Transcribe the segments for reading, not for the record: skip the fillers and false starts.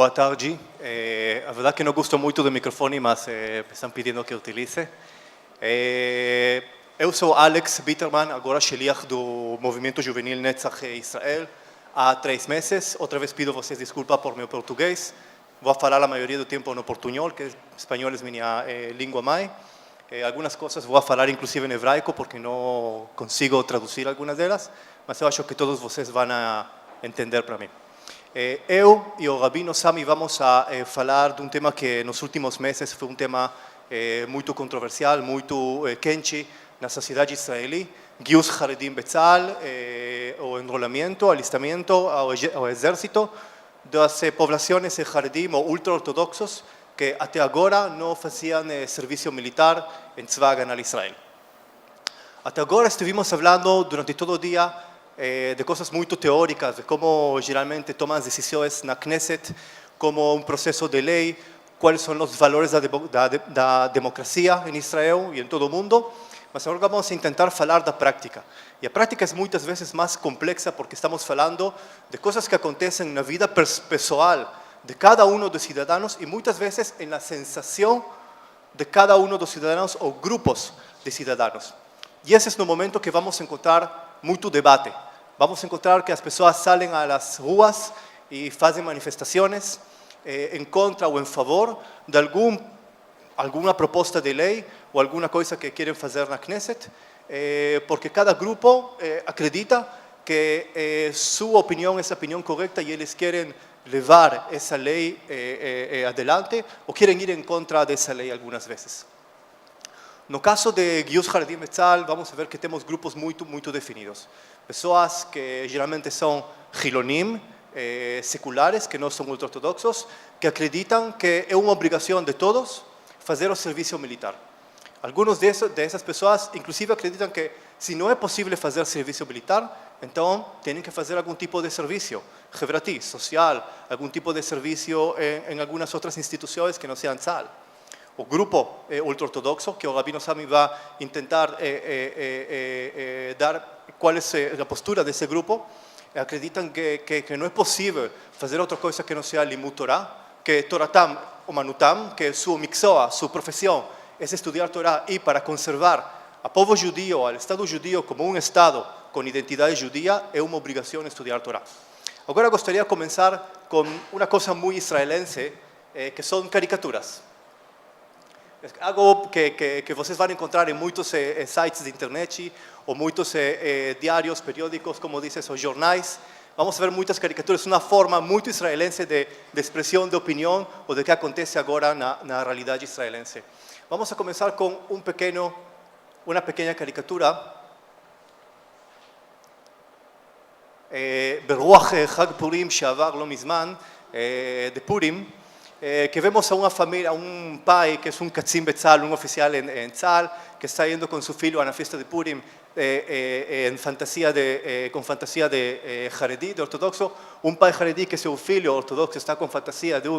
Boa tarde. A verdade que não gosto muito do microfone, mas me estão pedindo que utilize. Eu sou Alex Bitterman, agora sheliach do Movimento Juvenil Netzach Israel, há 3 meses. Outra vez pido vocês desculpa por meu português. Vou falar a maioria do tempo no portunhol, que espanhol é minha língua mãe. Algumas coisas vou falar inclusive em hebraico, porque não consigo traduzir algumas delas, mas eu acho que todos vocês vão entender para mim. Eu e o Rabino Sami vamos a falar de um tema que nos últimos meses foi um tema muito controversial, muito quente na sociedade israelí, Gius Haredim Betzal, o enrolamento, alistamento ao exército das populações Haredim ou ultra-ortodoxos que até agora não faziam serviço militar em Tzva Haganah Israel. Até agora estivemos falando durante todo o dia de coisas muito teóricas, de como geralmente tomam as decisões na Knesset, como um processo de lei, quais são os valores da democracia em Israel e em todo o mundo, mas agora vamos tentar falar da prática. E a prática é muitas vezes mais complexa porque estamos falando de coisas que acontecem na vida pessoal de cada um dos cidadãos e muitas vezes na sensação de cada um dos cidadãos ou grupos de cidadãos. E esse é o momento que vamos encontrar muito debate. Vamos encontrar que as pessoas saem às ruas e fazem manifestações em contra ou em favor de alguma proposta de lei ou alguma coisa que querem fazer na Knesset, porque cada grupo acredita que sua opinião é a opinião correta e eles querem levar essa lei adelante ou querem ir em contra dessa lei algumas vezes. No caso de Gius Haredim Betzal, vamos ver que temos grupos muito definidos. Pessoas que geralmente são Hilonim, seculares, que não são ultra-ortodoxos, que acreditam que é uma obrigação de todos fazer o serviço militar. Algumas dessas pessoas, inclusive, acreditam que se não é possível fazer serviço militar, então têm que fazer algum tipo de serviço חברתי, social, algum tipo de serviço em algumas outras instituições que não sejam Tzal. O grupo ultra-ortodoxo, que o Rabino Sami vai tentar dar qual é a postura desse grupo, acreditam que não é possível fazer outra coisa que não seja Limud Torah, que Toratam Umanutam, que sua miksoa, sua profissão é estudar Torá e para conservar o povo judeu, o Estado judeu como um Estado com identidade judia, é uma obrigação estudar Torá. Agora gostaria de começar com uma coisa muito israelense, que são caricaturas. Algo que vocês vão encontrar em muitos sites de internet ou muitos diários, periódicos, como dizem, os jornais. Vamos ver muitas caricaturas, uma forma muito israelense de expressão de opinião ou de que acontece agora na realidade israelense. Vamos a começar com uma pequena caricatura. ברוח חג פורים שעבר לא מזמן, de Purim, que vemos a uma família, pai que é קצין בצה"ל, oficial em Tzal, que está indo com seu filho a na festa de Purim com fantasia de Haredi, de ortodoxo, pai Haredi que seu filho ortodoxo está com fantasia de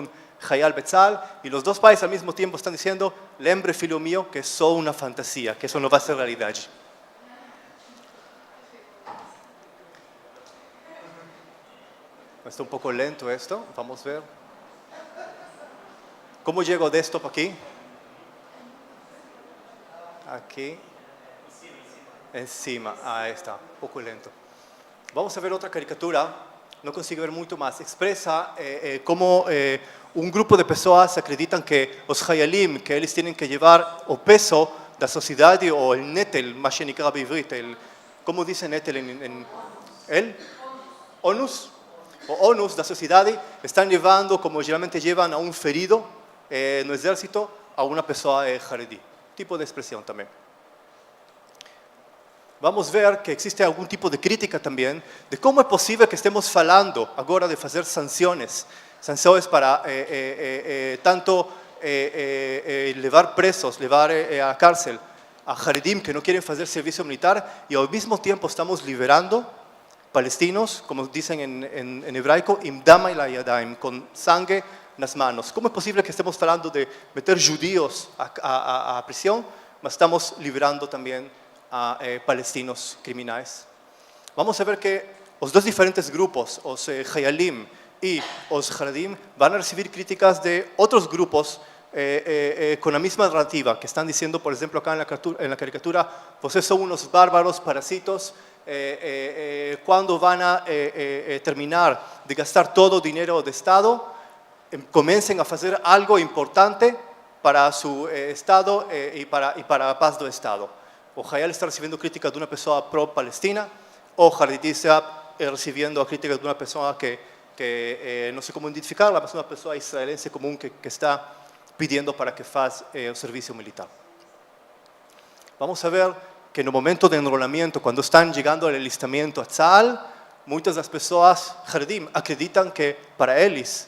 Hayal Betzal, e os dois pais ao mesmo tempo estão dizendo, lembre filho mío que sou uma fantasia, que isso não vai ser realidade. Está um pouco lento esto, vamos ver. Como chego desto para aqui? Aqui. Em cima. Aí está, um pouco lento. Vamos ver outra caricatura. Não consigo ver muito mais. Expressa como um grupo de pessoas acreditam que os Hayalim, que eles têm que levar o peso da sociedade, ou o netel, מה שנקרא בעברית, como dizem netel em onus? O onus da sociedade estão levando, como geralmente levam a um ferido no exército, a uma pessoa Haredi. Tipo de expressão também. Vamos ver que existe algum tipo de crítica também de como é possível que estemos falando agora de fazer sanções para tanto levar presos, levar a cárcel a Haredim que não querem fazer serviço militar e ao mesmo tempo estamos liberando palestinos, como dicen en hebraico, im dama y la yadaim, con sangue nas manos. ¿Cómo es posible que estemos hablando de meter judíos a prisión, mas estamos liberando también a palestinos criminales? Vamos a ver que los dos diferentes grupos, los Hayalim, y los Haredim van a recibir críticas de otros grupos con la misma narrativa, que están diciendo, por ejemplo, acá en la caricatura, ustedes son unos bárbaros, parásitos, cuando van a terminar de gastar todo dinero del Estado, comiencen a hacer algo importante para su Estado y para la paz del Estado. O Hayal está recibiendo críticas de una persona pro-Palestina, o Haredí está recibiendo críticas de una persona que no sé cómo identificarla, pero es una persona israelense común que está pidiendo para que haga el servicio militar. Vamos a ver que en el momento de enrolamiento, cuando están llegando al alistamiento a Tzal, muchas de las personas Haredim acreditan que para ellos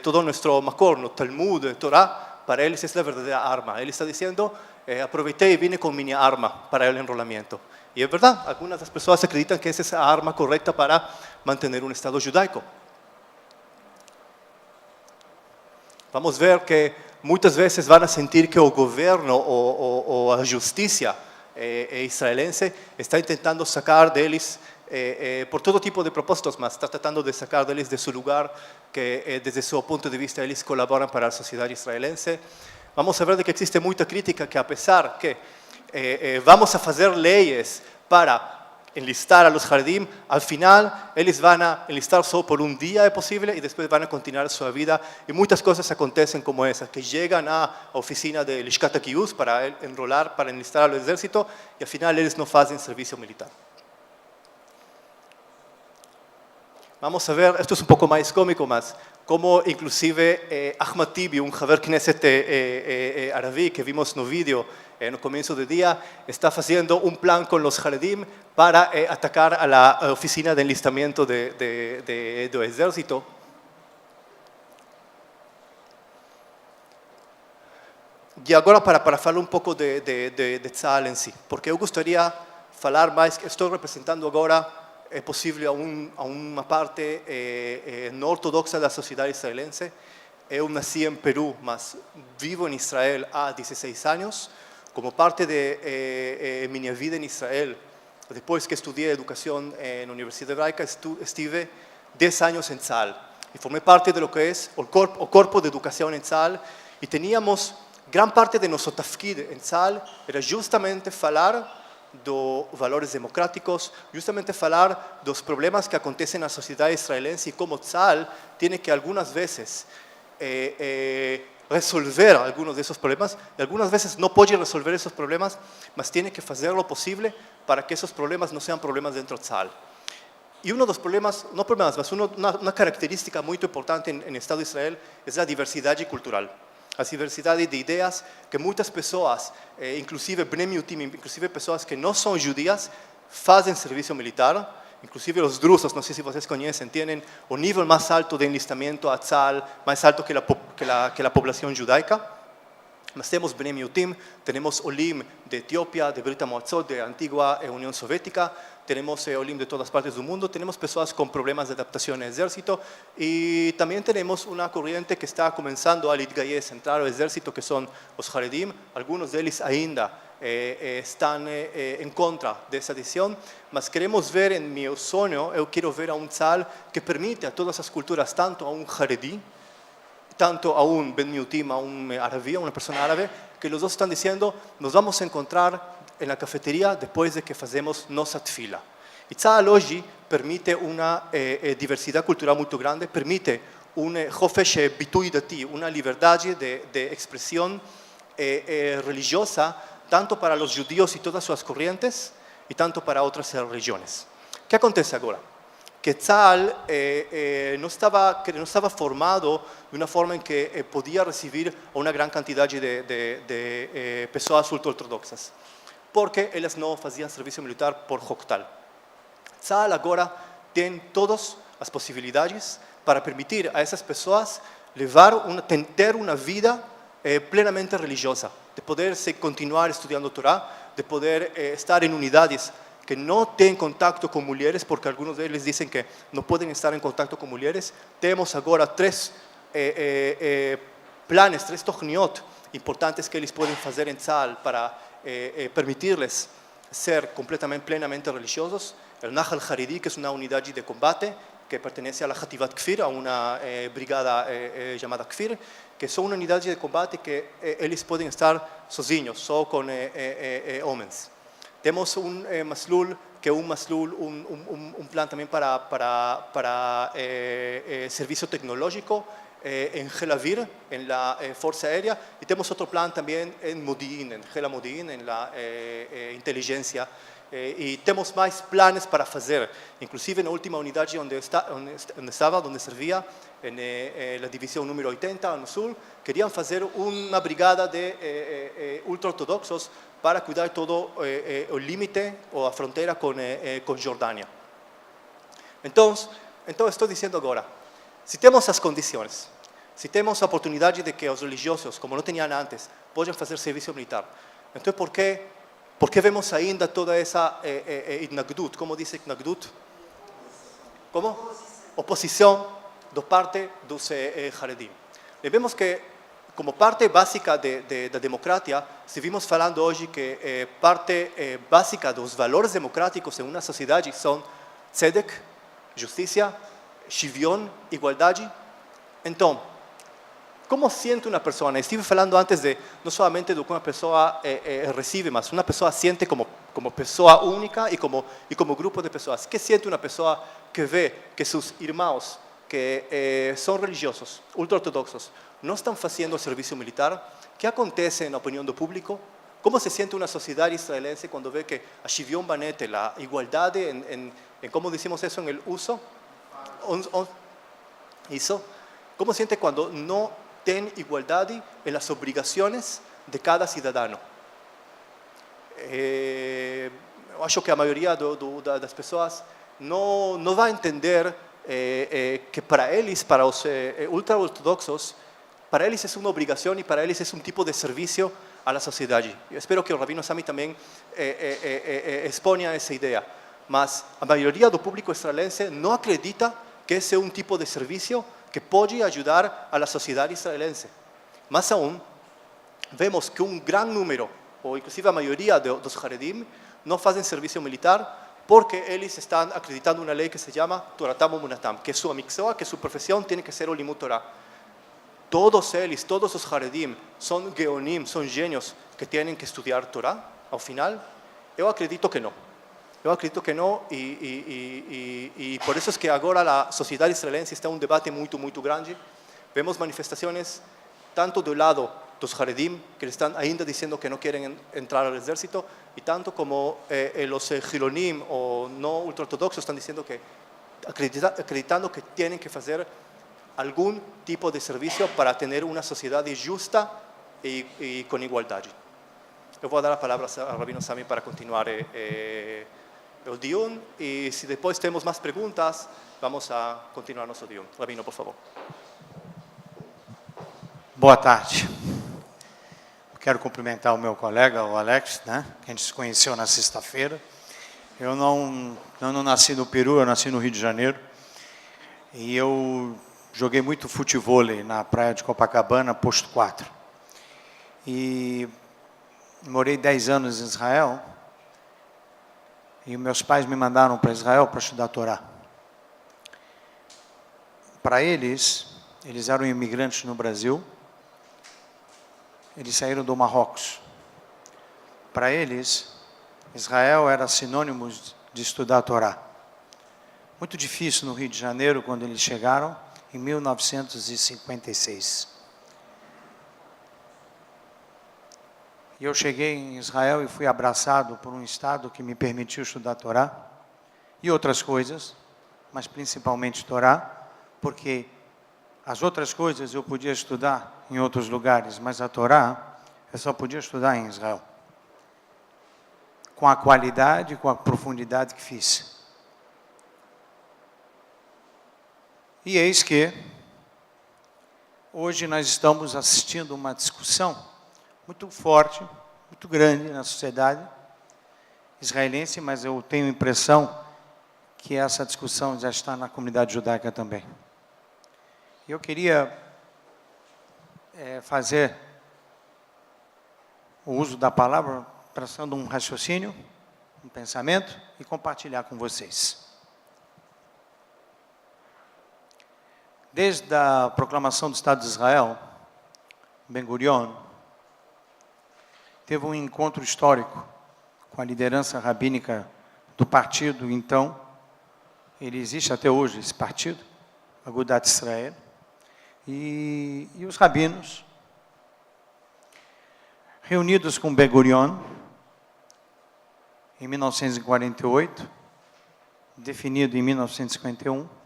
todo nuestro Makor, Talmud, Torah, para ellos es la verdadera arma. Él está diciendo, aproveché y vine con mi arma para el enrolamiento. Y es verdad, algunas de las personas acreditan que esa es la arma correcta para mantener un Estado judaico. Vamos a ver que muchas veces van a sentir que el gobierno o la justicia israelense está intentando sacar de ellos por todo tipo de propósitos, más está tratando de sacar de ellos de su lugar que desde su punto de vista ellos colaboran para la sociedad israelense. Vamos a ver de que existe mucha crítica que a pesar que vamos a hacer leyes para enlistar a los Haredim, al final ellos van a enlistar solo por un día es posible y después van a continuar su vida y muchas cosas acontecen como esas, que llegan a la oficina de Lishkat HaGiyus para enrolar, para enlistar al ejército y al final ellos no hacen servicio militar. Vamos a ver, esto es un poco más cómico más, como inclusive Ahmad Tibi, un Haver Knesset árabe que vimos en el vídeo en el comienzo del día, está haciendo un plan con los Haredim para atacar a la oficina de enlistamiento del ejército. Y ahora para hablar un poco de Tzal en sí, porque yo gustaría hablar más, estoy representando ahora es posible a una parte no ortodoxa de la sociedad israelense. Yo nací en Perú, mas vivo en Israel há 16 años. Como parte de mi vida en Israel, después que estudié educación en la Universidad Hebraica, estuve 10 años en Tzal y formé parte de lo que es el cuerpo de educación en Tzal y teníamos gran parte de nuestro tafkid en Tzal era justamente hablar de valores democráticos, justamente hablar de los problemas que acontecen en la sociedad israelense y cómo Tzal tiene que algunas veces resolver algunos de esos problemas y algunas veces no puede resolver esos problemas, mas tiene que hacer lo posible para que esos problemas no sean problemas dentro de Tzal. Y uno de los problemas, no problemas, mas una característica muy importante en el Estado de Israel es la diversidad cultural. La diversidad de ideas que muchas personas, inclusive Bnei Miutim, inclusive personas que no son judías, hacen servicio militar, inclusive los drusos, no sé si ustedes conocen, tienen un nivel más alto de enlistamiento a Tzal, más alto que la población judaica. Tenemos Bnei Miutim, tenemos Olim de Etiopía, de Brit HaMoatzot, de antigua Unión Soviética, tenemos Olim de todas partes del mundo, tenemos personas con problemas de adaptación al ejército y también tenemos una corriente que está comenzando a Litgayes, entrar al ejército, que son los Haredim, algunos de ellos ainda están en contra de esa decisión, mas queremos ver en mi sueño, yo quiero ver a un Tzal que permite a todas las culturas, tanto a un Haredi, tanto a un Ben Miutim, a un árabe, a una persona árabe, que los dos están diciendo, nos vamos a encontrar en la cafetería después de que hacemos nuestra tefila. Y Tzal hoy permite una diversidad cultural muy grande, permite un Hofesh Bituy Dati, una libertad de expresión religiosa, tanto para los judíos y todas sus corrientes, y tanto para otras religiones. ¿Qué acontece ahora? Que Tzal no estaba formado de una forma en que podía recibir a una gran cantidad de personas ultraortodoxas, porque ellas no hacían servicio militar por Hoktal. Tzal ahora tiene todas las posibilidades para permitir a esas personas tener una vida plenamente religiosa, de poder continuar estudiando Torah, de poder estar en unidades que no tienen contacto con mujeres, porque algunos de ellos dicen que no pueden estar en contacto con mujeres. Tenemos ahora tres planes, tres tochniot importantes que ellos pueden hacer en Tzal para permitirles ser completamente, plenamente religiosos. El Nahal Haredi, que es una unidad de combate, que pertenece a la Hativat Kfir, a una brigada llamada Kfir, que son una unidad de combate que ellos pueden estar sozinhos, só com homens. Temos maslul, que es un plan también para servicio tecnológico en Tel Aviv, en la Fuerza Aérea, y tenemos otro plan también en Modi'in, en Hela Modi'in, en la inteligencia. Y tenemos más planes para hacer, inclusive en la última unidad donde servía, en la división número 80, en el sur, querían hacer una brigada de ultraortodoxos para cuidar todo el límite o la frontera con Jordania. Entonces, estoy diciendo ahora, si tenemos las condiciones, si tenemos la oportunidad de que los religiosos, como no tenían antes, puedan hacer servicio militar, entonces, ¿por qué vemos ainda toda esa itnagdut? ¿Cómo dice itnagdut? ¿Cómo? Oposición de parte de los Haredim. Vemos que, como parte básica de la democracia, seguimos hablando hoy que parte básica de los valores democráticos en una sociedad son tzedek, justicia, shivyon, igualdad. Entonces, ¿cómo siente una persona? Estuve hablando antes de no solamente de lo que una persona recibe, más una persona siente como persona única y como grupo de personas. ¿Qué siente una persona que ve que sus hermanos, que son religiosos, ultraortodoxos, no están haciendo servicio militar? ¿Qué acontece en la opinión del público? ¿Cómo se siente una sociedad israelense cuando ve que a Shivyon Banete, la igualdad en ¿cómo decimos eso en el uso? ¿Cómo se siente cuando no tienen igualdad en las obligaciones de cada ciudadano? Acho que la mayoría de las personas no va a entender que para ellos, para los ultraortodoxos, para ellos es una obligación y para ellos es un tipo de servicio a la sociedad. Yo espero que el rabino Sami también exponga esa idea. Mas la mayoría del público israelense no acredita que ese es un tipo de servicio que puede ayudar a la sociedad israelense. Más aún, vemos que un gran número, o inclusive la mayoría de los Haredim, no hacen servicio militar porque ellos están acreditando una ley que se llama Toratam U'Munatam, que su amixoa, que su profesión tiene que ser el Limud Torah. Todos ellos, todos los Haredim, son geonim, son genios que tienen que estudiar Torah, al final. Yo acredito que no. Yo acredito que no, y por eso es que ahora la sociedad israelense está en un debate muy grande. Vemos manifestaciones tanto del lado de los Haredim, que están ainda diciendo que no quieren entrar al ejército, y tanto como los Gilonim o no ultraortodoxos están diciendo que, acreditando que tienen que hacer algún tipo de servicio para tener una sociedad justa y con igualdad. Yo voy a dar la palabra al rabino Sami para continuar el diún, y si después tenemos más preguntas, vamos a continuar nuestro diún. Rabino, por favor. Boa tarde. Quero cumprimentar o meu colega, o Alex, né, que a gente se conheceu na sexta-feira. Eu não nasci no Peru, eu nasci no Rio de Janeiro. E eu joguei muito futevôlei na praia de Copacabana, posto 4. E morei 10 anos em Israel. E meus pais me mandaram para Israel para estudar a Torá. Para eles eram imigrantes no Brasil. Eles saíram do Marrocos. Para eles, Israel era sinônimo de estudar a Torá. Muito difícil no Rio de Janeiro, quando eles chegaram, em 1956. E eu cheguei em Israel e fui abraçado por um Estado que me permitiu estudar a Torá e outras coisas, mas principalmente Torá, porque as outras coisas eu podia estudar em outros lugares, mas a Torá eu só podia estudar em Israel. Com a qualidade, com a profundidade que fiz. E eis que hoje nós estamos assistindo uma discussão muito forte, muito grande na sociedade israelense, mas eu tenho a impressão que essa discussão já está na comunidade judaica também. Eu queria fazer o uso da palavra, traçando um raciocínio, um pensamento, e compartilhar com vocês. Desde a proclamação do Estado de Israel, Ben-Gurion teve um encontro histórico com a liderança rabínica do partido, então, ele existe até hoje, esse partido, Agudat Israel, e os rabinos, reunidos com Ben-Gurion, em 1948, definido em 1951,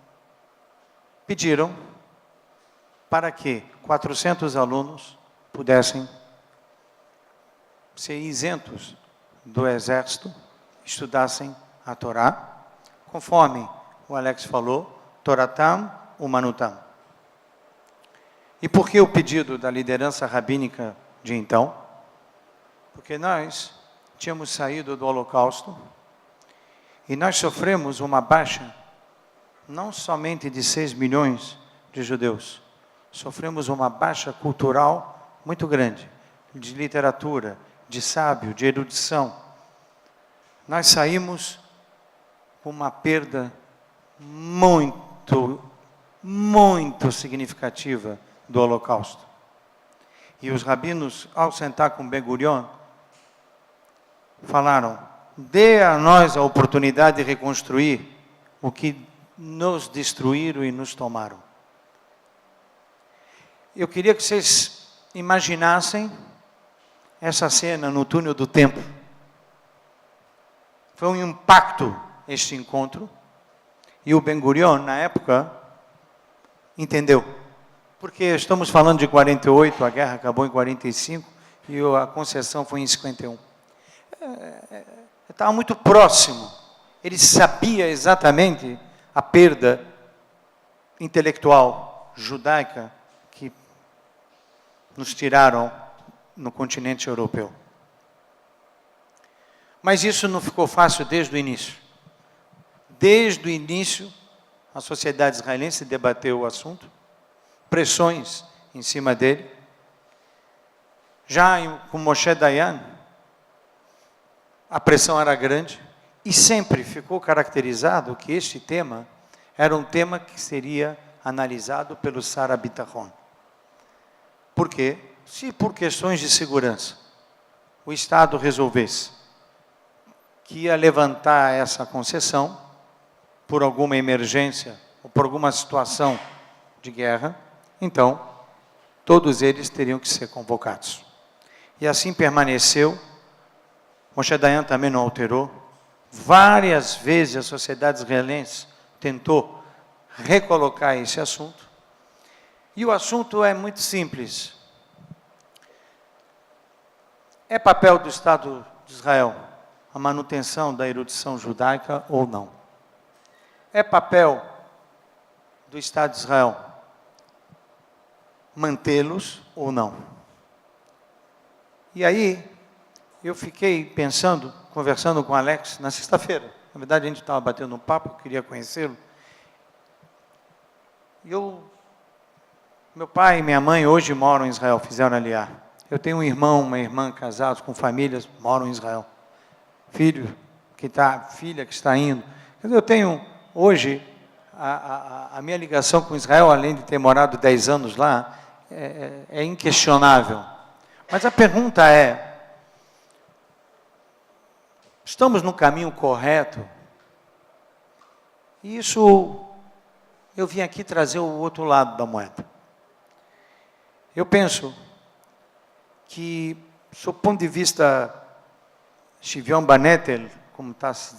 pediram para que 400 alunos pudessem ser isentos do exército, estudassem a Torá, conforme o Alex falou, Toratam Umanutam. E por que o pedido da liderança rabínica de então? Porque nós tínhamos saído do Holocausto e nós sofremos uma baixa, não somente de 6 milhões de judeus, sofremos uma baixa cultural muito grande, de literatura, de sábio, de erudição. Nós saímos com uma perda muito significativa do Holocausto. E os rabinos, ao sentar com Ben-Gurion, falaram: dê a nós a oportunidade de reconstruir o que nos destruíram e nos tomaram. Eu queria que vocês imaginassem essa cena no túnel do tempo. Foi um impacto este encontro, e o Ben-Gurion, na época, entendeu. Porque estamos falando de 48, a guerra acabou em 45, e a concessão foi em 51. Estava muito próximo. Ele sabia exatamente a perda intelectual judaica que nos tiraram no continente europeu. Mas isso não ficou fácil desde o início. Desde o início, a sociedade israelense debateu o assunto, pressões em cima dele. Já com Moshe Dayan, a pressão era grande, e sempre ficou caracterizado que este tema era um tema que seria analisado pelo Sara Bitachon. Por quê? Se por questões de segurança o Estado resolvesse que ia levantar essa concessão por alguma emergência ou por alguma situação de guerra, então todos eles teriam que ser convocados. E assim permaneceu. Moshe Dayan também não alterou. Várias vezes a sociedade israelense tentou recolocar esse assunto. E o assunto é muito simples. É papel do Estado de Israel a manutenção da erudição judaica ou não? É papel do Estado de Israel mantê-los ou não? E aí, eu fiquei pensando, conversando com o Alex na sexta-feira. Na verdade, a gente estava batendo um papo, eu queria conhecê-lo. Meu pai e minha mãe hoje moram em Israel, fizeram aliar. Eu tenho um irmão, uma irmã casados com famílias, moram em Israel. Filha que está indo. Eu tenho, hoje, a minha ligação com Israel, além de ter morado 10 anos lá, é inquestionável. Mas a pergunta é: estamos no caminho correto? E isso, eu vim aqui trazer o outro lado da moeda. Eu penso que, sob o ponto de vista Shivyon Banetel, como está se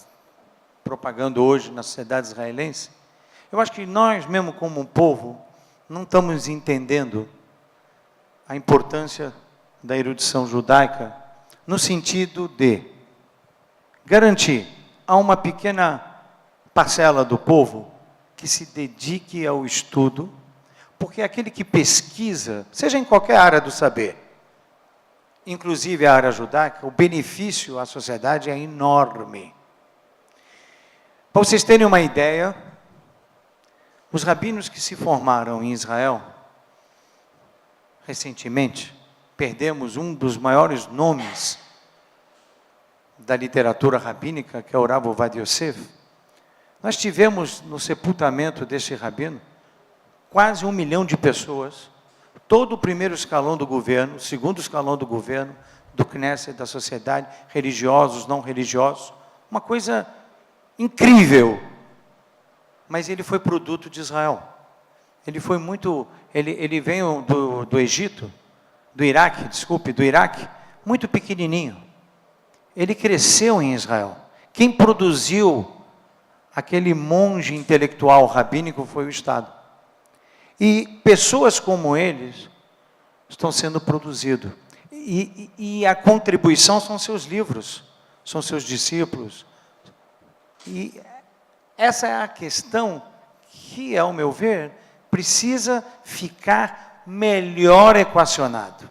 propagando hoje na sociedade israelense, eu acho que nós, mesmo como um povo, não estamos entendendo a importância da erudição judaica no sentido de garantir a uma pequena parcela do povo que se dedique ao estudo, porque aquele que pesquisa, seja em qualquer área do saber, inclusive a área judaica, o benefício à sociedade é enorme. Para vocês terem uma ideia, os rabinos que se formaram em Israel, recentemente, perdemos um dos maiores nomes da literatura rabínica, que é o Rav Ovadia Yosef. Nós tivemos no sepultamento deste rabino quase 1 milhão de pessoas, todo o primeiro escalão do governo, o segundo escalão do governo, do Knesset, da sociedade, religiosos, não religiosos, uma coisa incrível. Mas ele foi produto de Israel. Ele foi muito, ele veio do Egito, do Iraque, muito pequenininho. Ele cresceu em Israel. Quem produziu aquele monge intelectual rabínico foi o Estado. E pessoas como eles estão sendo produzidos. E a contribuição são seus livros, são seus discípulos. E essa é a questão que, ao meu ver, precisa ficar melhor equacionado.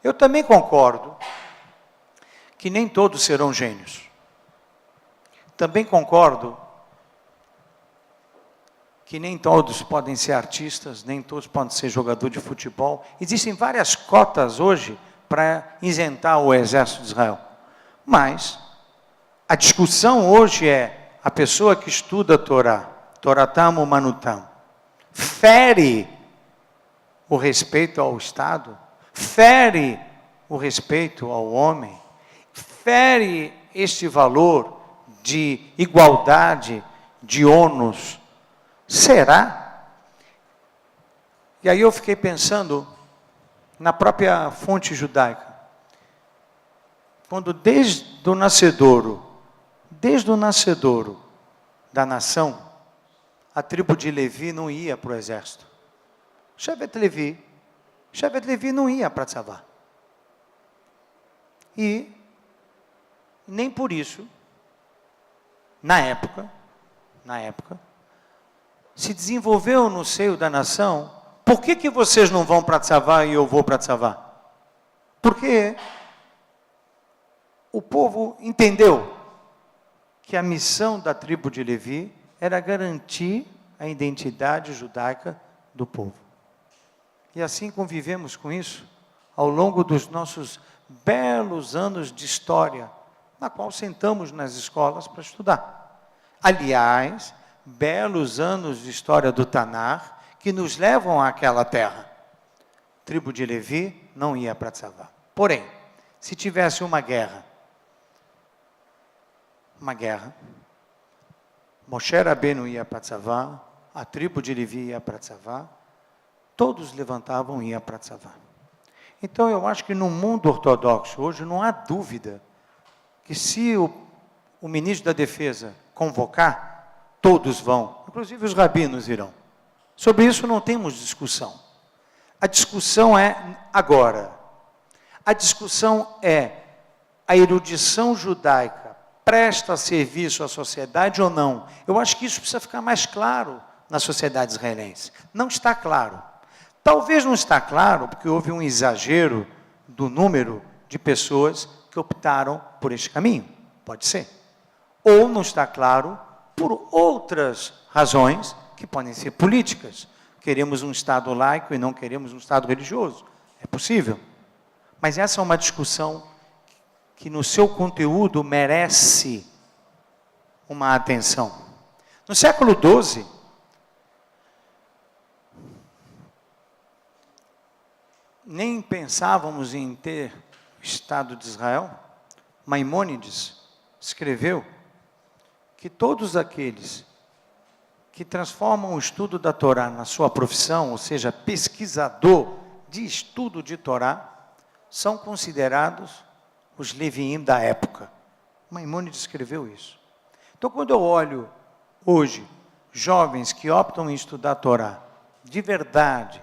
Eu também concordo que nem todos serão gênios. Também concordo que nem todos podem ser artistas, nem todos podem ser jogador de futebol. Existem várias cotas hoje para isentar o exército de Israel. Mas a discussão hoje é a pessoa que estuda a Torá, Toratam Umanutam, fere o respeito ao Estado, fere o respeito ao homem, fere este valor de igualdade, de ônus. Será? E aí eu fiquei pensando na própria fonte judaica. Quando desde o nascedouro da nação, a tribo de Levi não ia para o exército. Shevet Levi não ia para Tzavá. E nem por isso, na época, se desenvolveu no seio da nação, por que vocês não vão para Tzavá e eu vou para Tzavá? Porque o povo entendeu que a missão da tribo de Levi era garantir a identidade judaica do povo. E assim convivemos com isso ao longo dos nossos belos anos de história, na qual sentamos nas escolas para estudar. Aliás, belos anos de história do Tanar, que nos levam àquela terra. A tribo de Levi não ia para Tzavá. Porém, se tivesse uma guerra, Moshe Rabbeinu ia para Tzavá, a tribo de Levi ia para Tzavá, todos levantavam e iam para Tzavá. Então, eu acho que no mundo ortodoxo, hoje, não há dúvida que se o ministro da Defesa convocar, todos vão, inclusive os rabinos irão. Sobre isso não temos discussão. A discussão é agora. A discussão é a erudição judaica presta serviço à sociedade ou não? Eu acho que isso precisa ficar mais claro na sociedade israelense. Não está claro. Talvez não está claro porque houve um exagero do número de pessoas que optaram por este caminho. Pode ser. Ou não está claro por outras razões que podem ser políticas. Queremos um Estado laico e não queremos um Estado religioso. É possível. Mas essa é uma discussão que no seu conteúdo merece uma atenção. No século XII, nem pensávamos em ter o Estado de Israel. Maimônides escreveu que todos aqueles que transformam o estudo da Torá na sua profissão, ou seja, pesquisador de estudo de Torá, são considerados os Leviim da época. Maimônides escreveu isso. Então, quando eu olho hoje jovens que optam em estudar a Torá de verdade,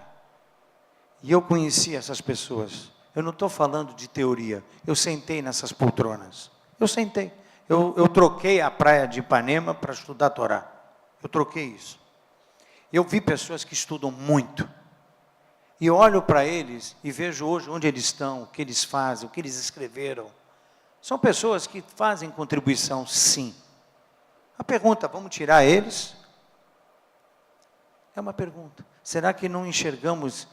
e eu conheci essas pessoas, eu não estou falando de teoria, eu sentei nessas poltronas. Eu sentei. Eu troquei a praia de Ipanema para estudar a Torá. Eu troquei isso. Eu vi pessoas que estudam muito. E olho para eles e vejo hoje onde eles estão, o que eles fazem, o que eles escreveram. São pessoas que fazem contribuição, sim. A pergunta, vamos tirar eles? É uma pergunta. Será que não enxergamos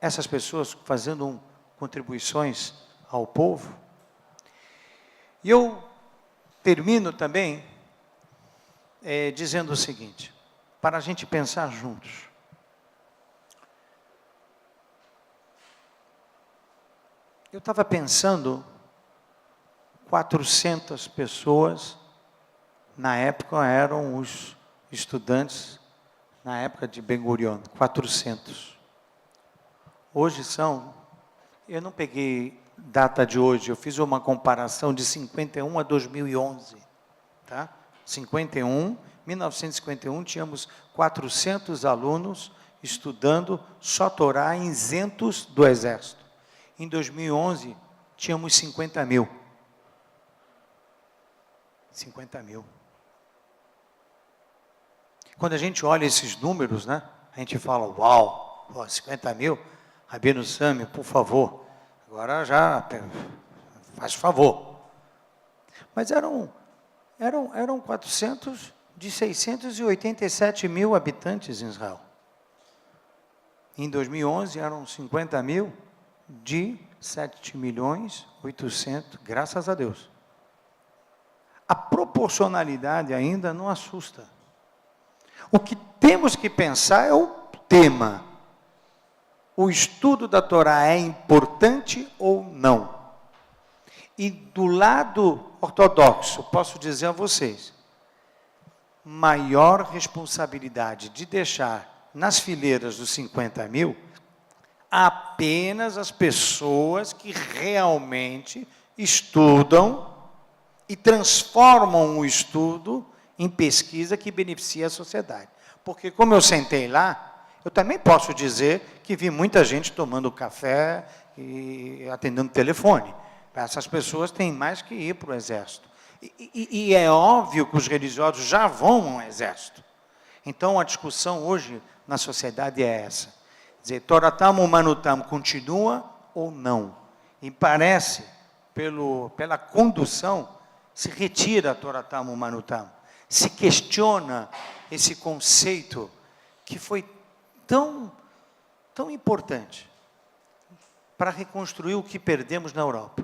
essas pessoas fazendo contribuições ao povo? E eu termino também dizendo o seguinte, para a gente pensar juntos. Eu estava pensando, 400 pessoas, na época eram os estudantes, na época de Ben Gurion, 400. Hoje são, eu não peguei data de hoje, eu fiz uma comparação de 51 a 2011, tá? 1951, tínhamos 400 alunos estudando só Torá isentos do Exército. Em 2011, tínhamos 50 mil. 50 mil. Quando a gente olha esses números, né, a gente fala, uau, 50 mil, Rabino Sami, por favor, agora já, faz favor. Mas eram 400 de 687 mil habitantes em Israel. Em 2011, eram 50 mil de 7.800.000, graças a Deus. A proporcionalidade ainda não assusta. O que temos que pensar é o tema. O estudo da Torá é importante ou não? E do lado ortodoxo, posso dizer a vocês, maior responsabilidade de deixar nas fileiras dos 50 mil apenas as pessoas que realmente estudam e transformam o estudo em pesquisa que beneficia a sociedade. Porque, como eu sentei lá, eu também posso dizer que vi muita gente tomando café e atendendo telefone. Essas pessoas têm mais que ir para o exército. E é óbvio que os religiosos já vão ao exército. Então, a discussão hoje na sociedade é essa. Dizer, Toratam Umanutam continua ou não? E parece, pela condução, se retira a Toratam Umanutam. Se questiona esse conceito que foi tão importante para reconstruir o que perdemos na Europa,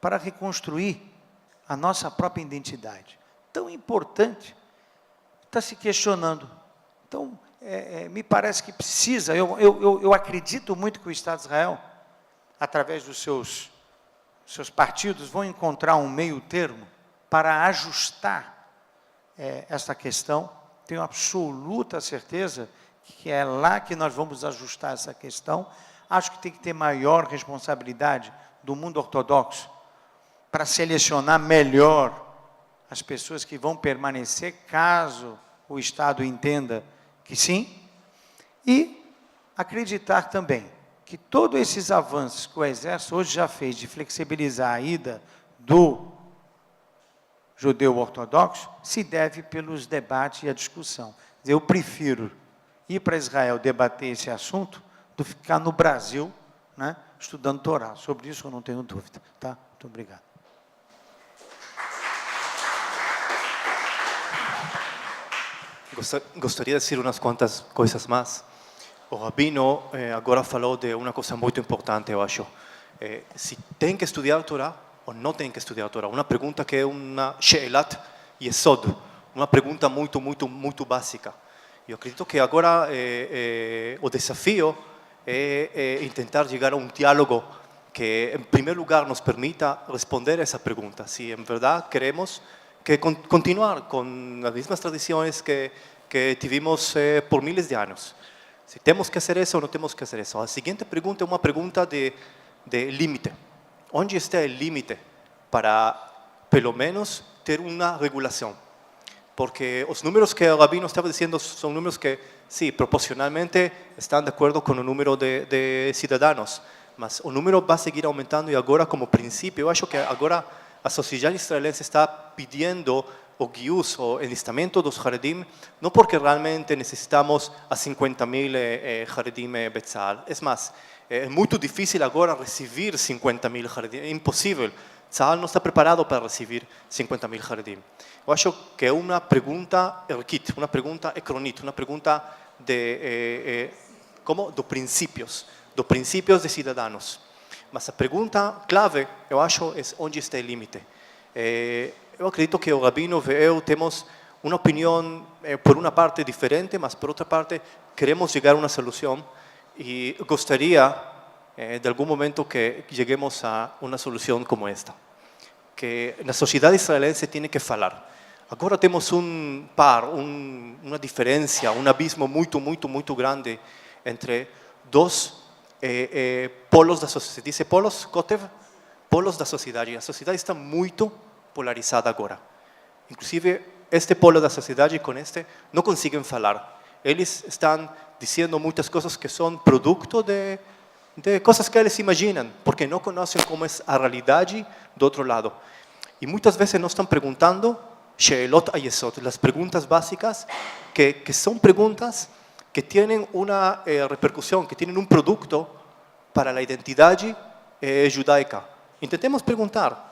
para reconstruir a nossa própria identidade. Tão importante, está se questionando. Então, me parece que precisa, eu acredito muito que o Estado de Israel, através dos seus partidos, vão encontrar um meio termo para ajustar esta questão. Tenho absoluta certeza que é lá que nós vamos ajustar essa questão. Acho que tem que ter maior responsabilidade do mundo ortodoxo para selecionar melhor as pessoas que vão permanecer, caso o Estado entenda que sim, e acreditar também que todos esses avanços que o Exército hoje já fez de flexibilizar a ida do judeu ortodoxo, se deve pelos debates e a discussão. Eu prefiro ir para Israel debater esse assunto do que ficar no Brasil, né, estudando Torá. Sobre isso eu não tenho dúvida. Tá? Muito obrigado. Gostaria de dizer umas quantas coisas mais. O Rabino agora falou de uma coisa muito importante, eu acho. Se tem que estudar Torá ou não tem que estudar Torá. Uma pergunta que é uma she'elat yesod, uma pergunta muito básica. Eu acredito que agora o desafio é tentar chegar a um diálogo que, em primeiro lugar, nos permita responder essa pergunta. Se, em verdade, queremos que continuar com as mesmas tradições que tivemos por miles de anos. Se temos que fazer isso ou não temos que fazer isso. A seguinte pergunta é uma pergunta de limite. Onde está o limite para, pelo menos, ter uma regulação? Porque os números que o Rabino estava dizendo são números que, sim, proporcionalmente estão de acordo com o número de cidadãos, mas o número vai seguir aumentando e agora, como princípio, eu acho que agora a sociedade israelense está pedindo o gius, o enlistamento dos Haredim, não porque realmente necessitamos a 50.000 Haredim Betzal. É mais, é muito difícil agora receber 50.000 Haredim, é impossível. Tzahal não está preparado para receber 50.000 Haredim. Eu acho que é uma pergunta erquit, uma pergunta ecronit, uma pergunta de princípios de cidadãos. Mas a pergunta clave, eu acho, é onde está o limite. Eu acredito que o Rabino e eu temos uma opinião, por uma parte, diferente, mas por outra parte, queremos chegar a uma solução e gostaria de algum momento que cheguemos a uma solução como esta. Que na sociedade israelense tem que falar. Agora temos uma diferença, um abismo muito grande entre dois polos da sociedade. Se diz polos, Kotev? Polos da sociedade. A sociedade está muito polarizada agora. Inclusive, este polo da sociedade com este não conseguem falar. Eles estão dizendo muitas coisas que são produto de coisas que eles imaginam, porque não conhecem como é a realidade do outro lado. E muitas vezes nos estão perguntando Sheelot Ayesot, as perguntas básicas, que são perguntas que têm uma repercussão, que têm um produto para a identidade judaica. Tentemos perguntar,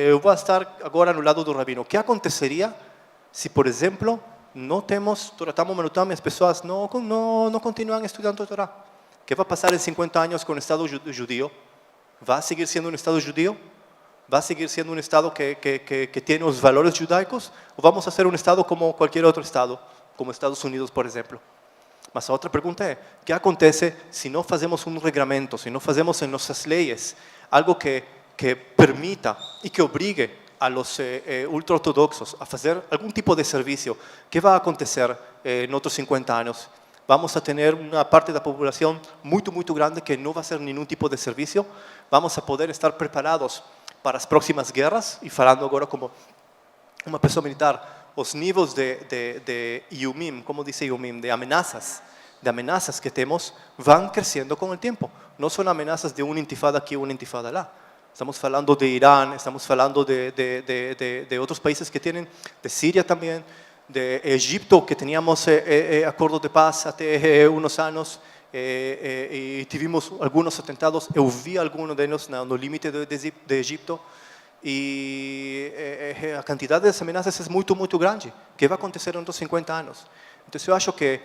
eu vou estar agora no lado do rabino, o que aconteceria se, por exemplo, não temos Torah Tamim Umenutam e as pessoas não continuam estudando Torá? O que vai passar em 50 anos com o Estado judío? Vai seguir sendo um Estado judío? Vai seguir sendo um Estado que tem os valores judaicos? Ou vamos a ser um Estado como qualquer outro Estado, como Estados Unidos, por exemplo? Mas a outra pergunta é, o que acontece se não fazemos um regramento, se não fazemos em nossas leis algo que permita e que obrigue a los ultra-ortodoxos a fazer algum tipo de serviço? O que vai acontecer em outros 50 anos? Vamos a ter uma parte da população muito grande que não vai fazer nenhum tipo de serviço. Vamos a poder estar preparados para as próximas guerras, e falando agora como uma pessoa militar, os níveis de iumim, como diz iumim, de amenazas que temos, vão crescendo com o tempo. Não são amenazas de uma intifada aqui, uma intifada lá. Estamos falando de Irã, estamos falando de outros países que têm, de Síria também, de Egipto, que tínhamos acordo de paz até uns anos, e tivemos alguns atentados. Eu vi alguns deles no limite de Egipto, e a quantidade de ameaças é muito grande. O que vai acontecer em outros 50 anos? Então, eu acho que,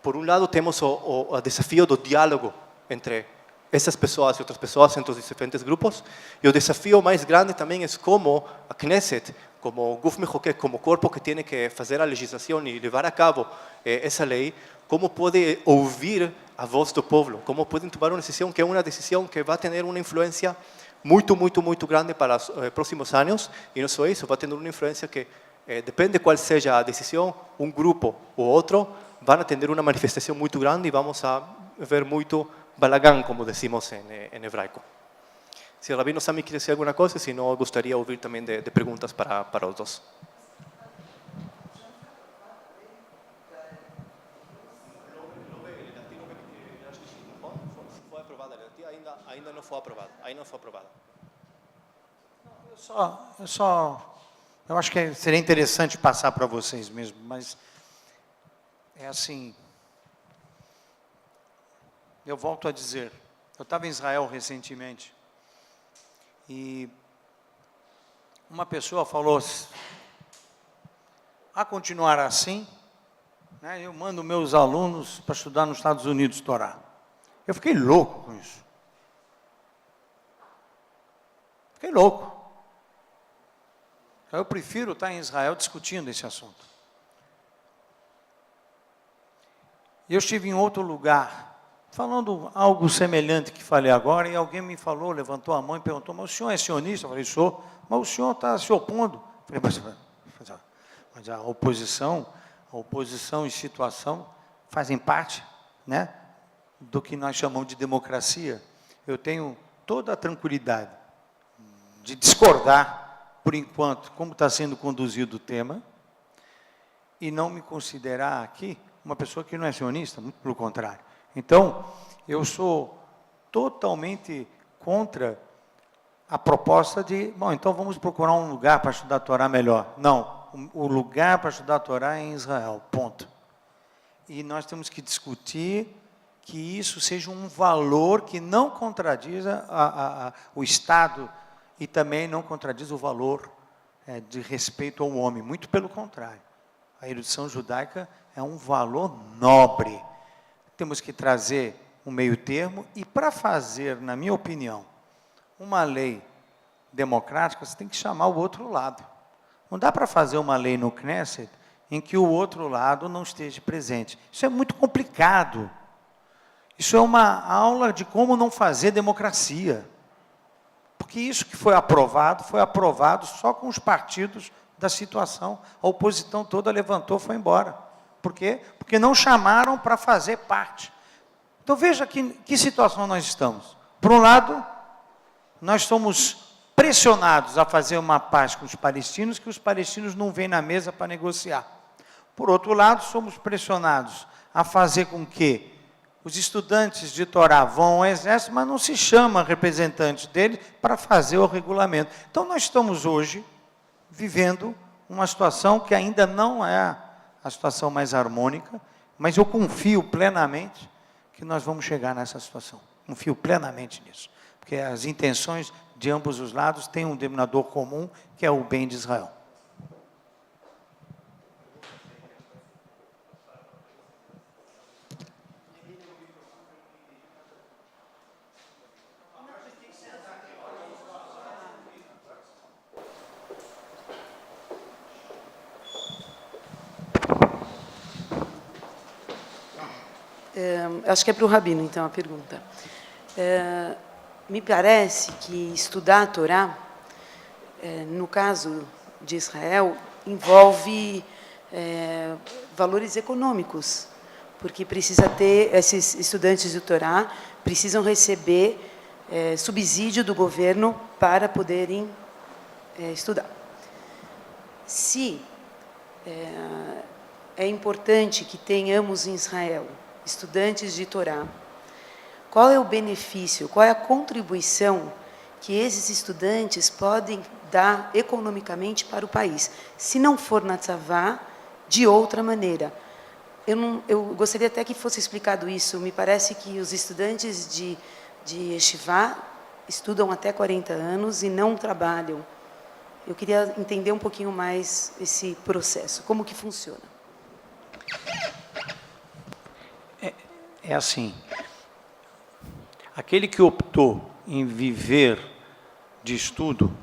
por um lado, temos o desafio do diálogo entre essas pessoas e outras pessoas, entre os diferentes grupos, e o desafio mais grande também é como a Knesset, como Guf Mechokek, como corpo que tem que fazer a legislação e levar a cabo essa lei, como pode ouvir a voz do povo, como podem tomar uma decisão que é uma decisão que vai ter uma influência muito grande para os próximos anos, e não só isso, vai ter uma influência que, depende de qual seja a decisão, um grupo ou outro vão ter uma manifestação muito grande e vamos a ver muito balagán, como decimos em hebraico. Se o Rabino Sami quer dizer alguma coisa, se não, eu gostaria de ouvir também de perguntas para os dois. Ainda não foi aprovada. Eu acho que seria interessante passar para vocês mesmo, mas é assim, eu volto a dizer, eu estava em Israel recentemente, e uma pessoa falou, a continuar assim, né, eu mando meus alunos para estudar nos Estados Unidos Torá. Eu fiquei louco com isso. Fiquei louco. Eu prefiro estar em Israel discutindo esse assunto. E eu estive em outro lugar, falando algo semelhante que falei agora, e alguém me falou, levantou a mão e perguntou, mas o senhor é sionista? Eu falei, sou, mas o senhor está se opondo. Eu falei, mas a oposição e situação fazem parte, né, do que nós chamamos de democracia. Eu tenho toda a tranquilidade de discordar, por enquanto, como está sendo conduzido o tema, e não me considerar aqui uma pessoa que não é sionista, muito pelo contrário. Então, eu sou totalmente contra a proposta de, bom, então vamos procurar um lugar para estudar a Torá melhor. Não, o lugar para estudar a Torá é em Israel, ponto. E nós temos que discutir que isso seja um valor que não contradiza o Estado e também não contradiz o valor de respeito ao homem, muito pelo contrário. A erudição judaica é um valor nobre. Temos que trazer um meio termo, e para fazer, na minha opinião, uma lei democrática, você tem que chamar o outro lado. Não dá para fazer uma lei no Knesset em que o outro lado não esteja presente. Isso é muito complicado. Isso é uma aula de como não fazer democracia. Porque isso que foi aprovado só com os partidos da situação. A oposição toda levantou, foi embora. Por quê? Porque não chamaram para fazer parte. Então, veja que situação nós estamos. Por um lado, nós somos pressionados a fazer uma paz com os palestinos, que os palestinos não vêm na mesa para negociar. Por outro lado, somos pressionados a fazer com que os estudantes de Torá vão ao exército, mas não se chama representantes deles para fazer o regulamento. Então, nós estamos hoje vivendo uma situação que ainda não é a situação mais harmônica, mas eu confio plenamente que nós vamos chegar nessa situação. Confio plenamente nisso. Porque as intenções de ambos os lados têm um denominador comum, que é o bem de Israel. Acho que é para o Rabino, então, a pergunta. Me parece que estudar a Torá, no caso de Israel, envolve valores econômicos, porque precisa ter, esses estudantes de Torá precisam receber subsídio do governo para poderem estudar. Se é importante que tenhamos em Israel estudantes de Torá, qual é o benefício, qual é a contribuição que esses estudantes podem dar economicamente para o país, se não for na tzavá, de outra maneira? Eu gostaria até que fosse explicado isso. Me parece que os estudantes de yeshivá estudam até 40 anos e não trabalham. Eu queria entender um pouquinho mais esse processo, como que funciona. É assim, aquele que optou em viver de estudo,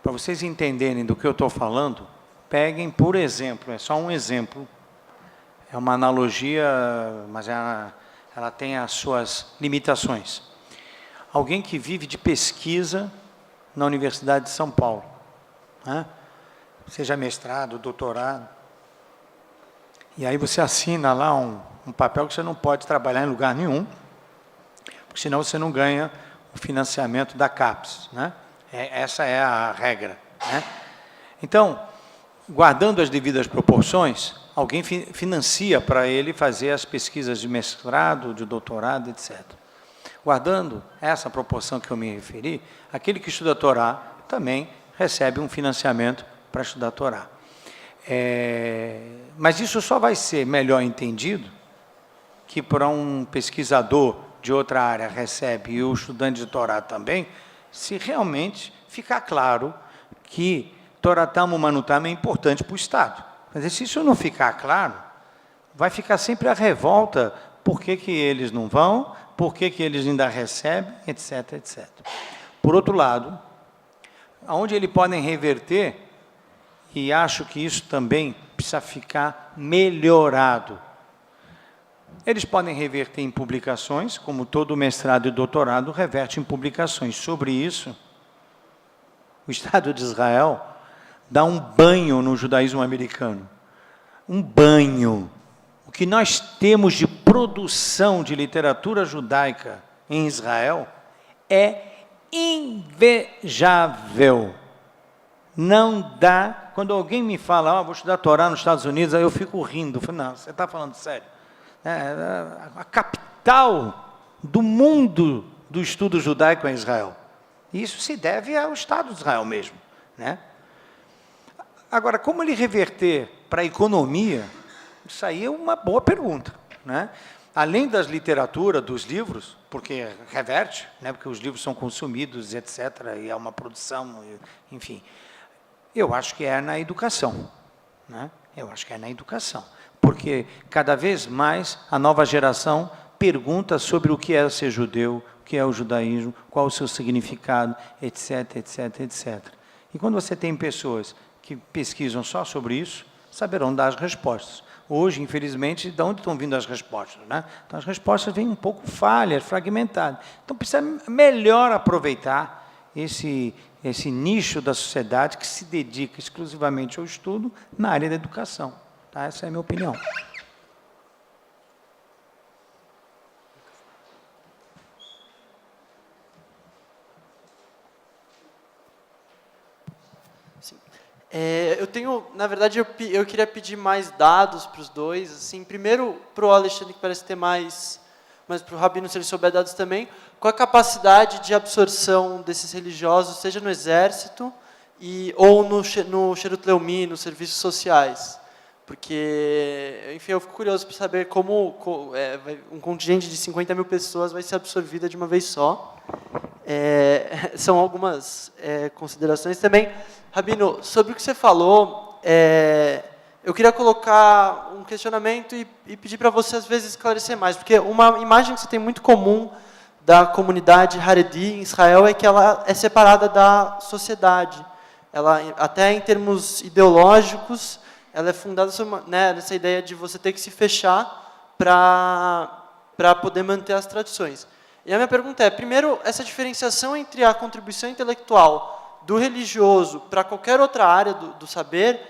para vocês entenderem do que eu estou falando, peguem, por exemplo, é só um exemplo, é uma analogia, mas ela tem as suas limitações. Alguém que vive de pesquisa na Universidade de São Paulo, né? Seja mestrado, doutorado, e aí você assina lá um papel que você não pode trabalhar em lugar nenhum, porque senão você não ganha o financiamento da CAPES, né? Essa é a regra, né? Então, guardando as devidas proporções, alguém financia para ele fazer as pesquisas de mestrado, de doutorado, etc. Guardando essa proporção que eu me referi, aquele que estuda a Torá também recebe um financiamento para estudar a Torá. Mas isso só vai ser melhor entendido que para um pesquisador de outra área recebe e o estudante de Torá também, se realmente ficar claro que Torá Tamo Manutam é importante para o Estado. Mas se isso não ficar claro, vai ficar sempre a revolta, por que eles não vão, por que eles ainda recebem, etc, etc. Por outro lado, onde eles podem reverter, e acho que isso também precisa ficar melhorado, eles podem reverter em publicações, como todo mestrado e doutorado reverte em publicações. Sobre isso, o Estado de Israel dá um banho no judaísmo americano. Um banho. O que nós temos de produção de literatura judaica em Israel é invejável. Não dá. Quando alguém me fala, vou estudar Torá nos Estados Unidos, aí eu fico rindo. Eu falo, não, você está falando sério. A capital do mundo do estudo judaico é Israel. Isso se deve ao Estado de Israel mesmo, né? Agora, como ele reverter para a economia, isso aí é uma boa pergunta, né? Além das literaturas, dos livros, porque reverte, né? Porque os livros são consumidos, etc., e há uma produção, enfim. Eu acho que é na educação, né? Eu acho que é na educação. Porque cada vez mais a nova geração pergunta sobre o que é ser judeu, o que é o judaísmo, qual o seu significado, etc, etc, etc. E quando você tem pessoas que pesquisam só sobre isso, saberão dar as respostas. hoje, infelizmente, de onde estão vindo as respostas, né? Então, as respostas vêm um pouco falhas, fragmentadas. Então, precisa melhor aproveitar esse nicho da sociedade que se dedica exclusivamente ao estudo na área da educação. Tá? Essa é a minha opinião. Eu tenho, na verdade, eu queria pedir mais dados para os dois. Assim, primeiro, para o Alexandre, que parece ter mais, mas para o Rabino, se ele souber dados também, qual a capacidade de absorção desses religiosos, seja no exército ou no Sherut Leumi, nos serviços sociais? Porque, enfim, eu fico curioso para saber como um contingente de 50 mil pessoas vai ser absorvida de uma vez só. São algumas considerações também. Rabino, sobre o que você falou, eu queria colocar um questionamento e pedir para você, às vezes, esclarecer mais, porque uma imagem que você tem muito comum da comunidade Haredi em Israel é que ela é separada da sociedade. Ela, até em termos ideológicos, ela é fundada sobre, nessa ideia de você ter que se fechar para poder manter as tradições. E a minha pergunta é, primeiro, essa diferenciação entre a contribuição intelectual do religioso para qualquer outra área do saber,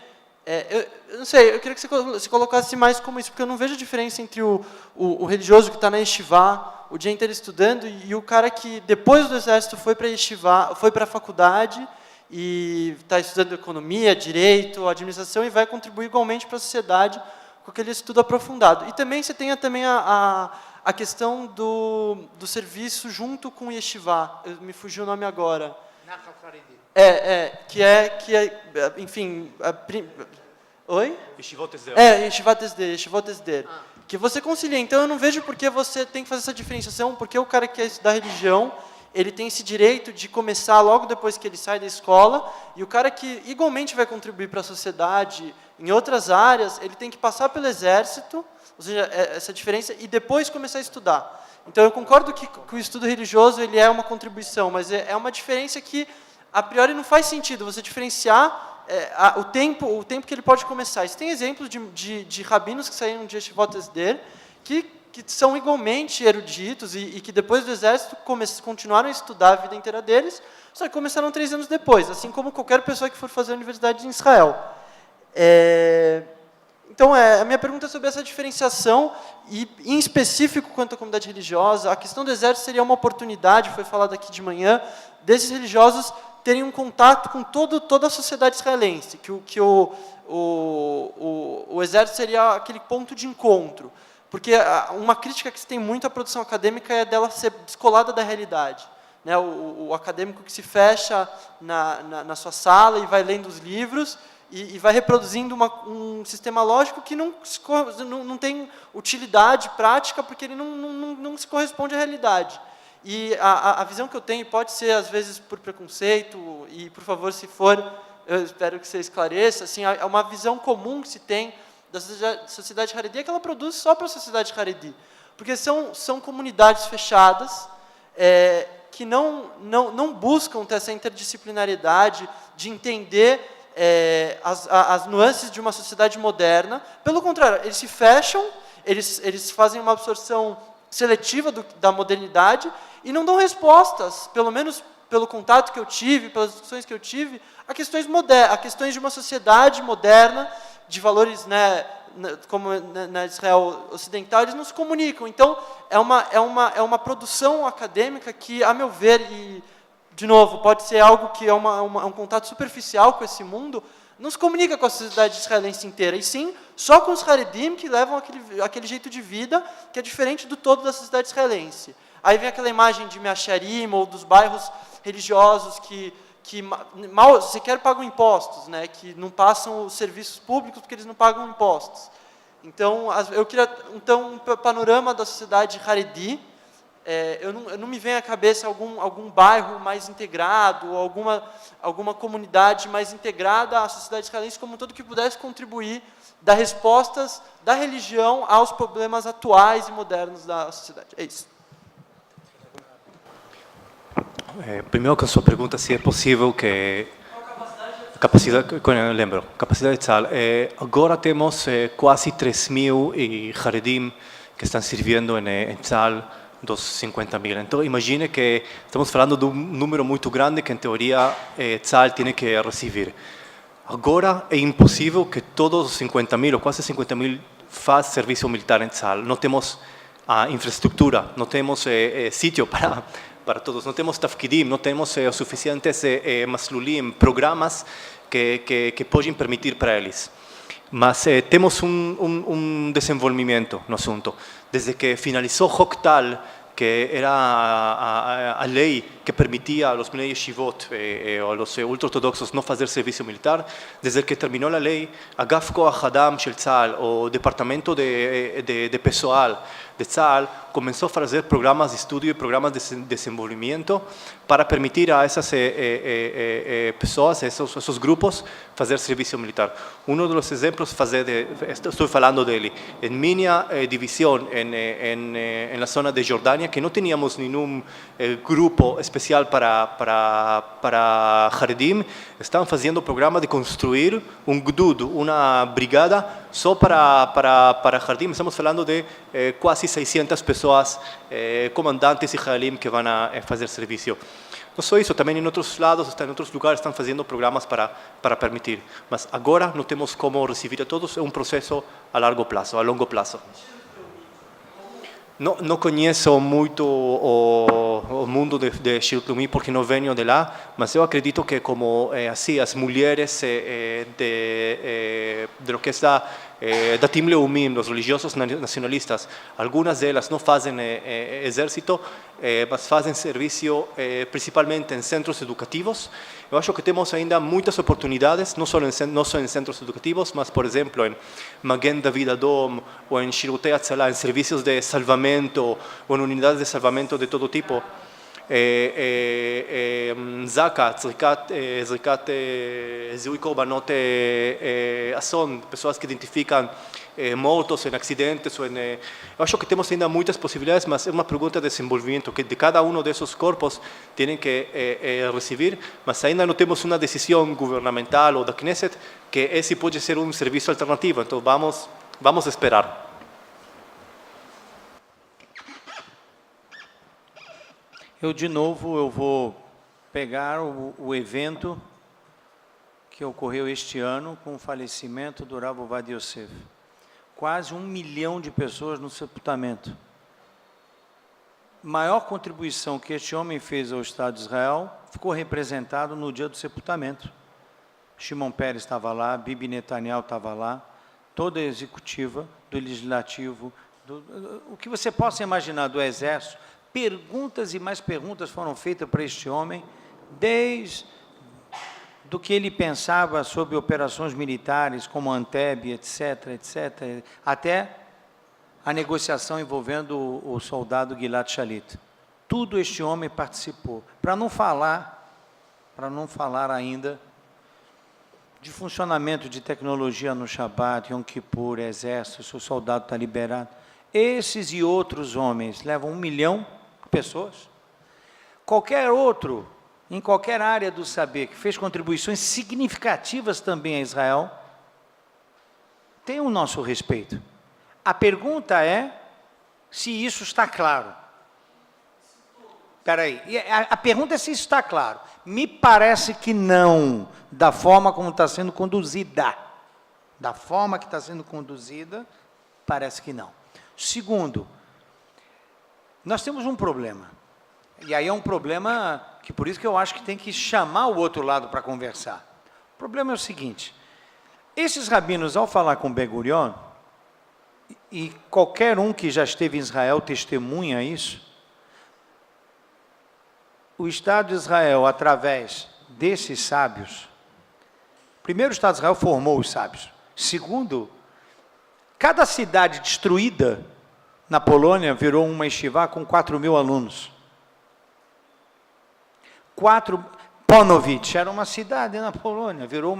eu não sei, eu queria que você se colocasse mais como isso, porque eu não vejo diferença entre o religioso que está na yeshiva o dia inteiro estudando e o cara que, depois do exército, foi para yeshiva, foi para a faculdade e está estudando economia, direito, administração e vai contribuir igualmente para a sociedade com aquele estudo aprofundado. E também você tem também a questão do serviço junto com o yeshiva, me fugiu o nome agora. Enfim... Oi? Yeshivot Esder. Yeshivot Esder. Que você concilia. Então, eu não vejo por que você tem que fazer essa diferenciação, porque o cara que quer estudar religião, ele tem esse direito de começar logo depois que ele sai da escola, e o cara que igualmente vai contribuir para a sociedade em outras áreas, ele tem que passar pelo exército, ou seja, essa diferença, e depois começar a estudar. Então, eu concordo que o estudo religioso ele é uma contribuição, mas é uma diferença que, a priori, não faz sentido você diferenciar o tempo que ele pode começar. Você tem exemplos de rabinos que saíram de Yeshivot Esder, que são igualmente eruditos e que, depois do exército, continuaram a estudar a vida inteira deles, só que começaram 3 anos depois, assim como qualquer pessoa que for fazer a universidade em Israel. Então, a minha pergunta é sobre essa diferenciação, e em específico quanto à comunidade religiosa, a questão do exército seria uma oportunidade, foi falado aqui de manhã, desses religiosos terem um contato com toda a sociedade israelense, que o exército seria aquele ponto de encontro. Porque uma crítica que se tem muito à produção acadêmica é dela ser descolada da realidade. Né? O acadêmico que se fecha na sua sala e vai lendo os livros, e vai reproduzindo um sistema lógico que não tem utilidade prática, porque ele não se corresponde à realidade. E a visão que eu tenho, pode ser às vezes por preconceito, e por favor, se for, eu espero que você esclareça, assim, é uma visão comum que se tem da sociedade Haredi, é que ela produz só para a sociedade Haredi. Porque são comunidades fechadas, que não buscam ter essa interdisciplinariedade de entender as nuances de uma sociedade moderna. Pelo contrário, eles se fecham, eles fazem uma absorção seletiva da modernidade e não dão respostas, pelo menos pelo contato que eu tive, pelas discussões que eu tive, a questões de uma sociedade moderna, de valores, como na Israel ocidental, eles não se comunicam. Então, é uma produção acadêmica que, a meu ver, e, de novo, pode ser algo que é um contato superficial com esse mundo, não se comunica com a sociedade israelense inteira, e sim só com os Haredim, que levam aquele jeito de vida que é diferente do todo da sociedade israelense. Aí vem aquela imagem de Meacharim, ou dos bairros religiosos que mal sequer pagam impostos, que não passam os serviços públicos porque eles não pagam impostos. Então, eu queria um panorama da sociedade Haredi. Eu não me vem à cabeça algum bairro mais integrado, ou alguma comunidade mais integrada à sociedade israelense como um todo, que pudesse contribuir, dar respostas da religião aos problemas atuais e modernos da sociedade. É isso. Primeiro, que a sua pergunta, se é possível que... lembro, capacidade de Tzal. Agora temos quase 3.000 Haredim que estão servindo em Tzal, dos 50.000. Então, imagine que estamos falando de um número muito grande que, em teoria, Tzal tem que receber. Agora, é impossível que todos os 50.000, ou quase 50.000, façam serviço militar em Tzal. Não temos infraestrutura, não temos sítio para todos, não temos tafkidim, não temos suficientes maslulim, programas que podem permitir para eles. Mas temos desenvolvimento no assunto. Desde que finalizou Hoktal, que era a lei que permitia aos Bnei Yeshivot ou aos ultra-ortodoxos não fazer serviço militar, desde que terminou a lei, Agaf Koach Adam Shel Tzal, o departamento de pessoal de Tzal, começou a fazer programas de estudo e programas de desenvolvimento para permitir a essas pessoas, a esses grupos, fazer serviço militar. Um dos exemplos, estou falando dele, em minha divisão, na zona de Jordânia, que não tínhamos nenhum grupo especial para Haredim, estão fazendo o programa de construir Gdud, uma brigada só para Haredim. Estamos falando de quase 600 pessoas, comandantes israelim que vão fazer serviço. Não só isso, também em outros lados, em outros lugares estão fazendo programas para permitir. Mas agora não temos como receber a todos, é um processo a longo prazo. Não conheço muito o mundo de Shirut Leumi porque não venho de lá, mas eu acredito que como assim as mulheres de lo que está Datim Leumim, os religiosos nacionalistas, algumas delas não fazem exército, mas fazem serviço principalmente em centros educativos. Eu acho que temos ainda muitas oportunidades, não só em centros educativos, mas, por exemplo, em Magen David Adom, ou em Shirutei Hatzalah, em serviços de salvamento, ou em unidades de salvamento de todo tipo. Zaka, זריקת זיהוי קורבנות אסון, pessoas que identificam mortos em acidentes. Eu acho que temos ainda muitas possibilidades, mas é uma pergunta de desenvolvimento que de cada desses corpos tem que receber, mas ainda não temos uma decisão governamental ou da Knesset que esse pode ser um serviço alternativo. Então vamos esperar. De novo, eu vou pegar o evento que ocorreu este ano com o falecimento do Rav Ovadia Yosef. Quase 1 milhão de pessoas no sepultamento. Maior contribuição que este homem fez ao Estado de Israel ficou representado no dia do sepultamento. Shimon Peres estava lá, Bibi Netanyahu estava lá, toda a executiva, do legislativo, o que você possa imaginar do exército. Perguntas e mais perguntas foram feitas para este homem, desde do que ele pensava sobre operações militares, como Anteb, etc., até a negociação envolvendo o soldado Gilad Shalit. Tudo este homem participou. Para não falar ainda de funcionamento de tecnologia no Shabbat, Yom Kippur, exército, se o soldado está liberado. Esses e outros homens levam 1 milhão pessoas. Qualquer outro, em qualquer área do saber, que fez contribuições significativas também a Israel, tem o nosso respeito. A pergunta é se isso está claro. Espera aí, a pergunta é se isso está claro. Me parece que não, da forma como está sendo conduzida. Da forma que está sendo conduzida, parece que não. Segundo, nós temos um problema, e aí é um problema que por isso que eu acho que tem que chamar o outro lado para conversar. O problema é o seguinte, esses rabinos, ao falar com Ben-Gurion, e qualquer um que já esteve em Israel testemunha isso, o Estado de Israel, através desses sábios, primeiro o Estado de Israel formou os sábios, segundo, cada cidade destruída na Polônia virou uma yeshivá com 4.000 alunos. Ponovitch era uma cidade na Polônia, virou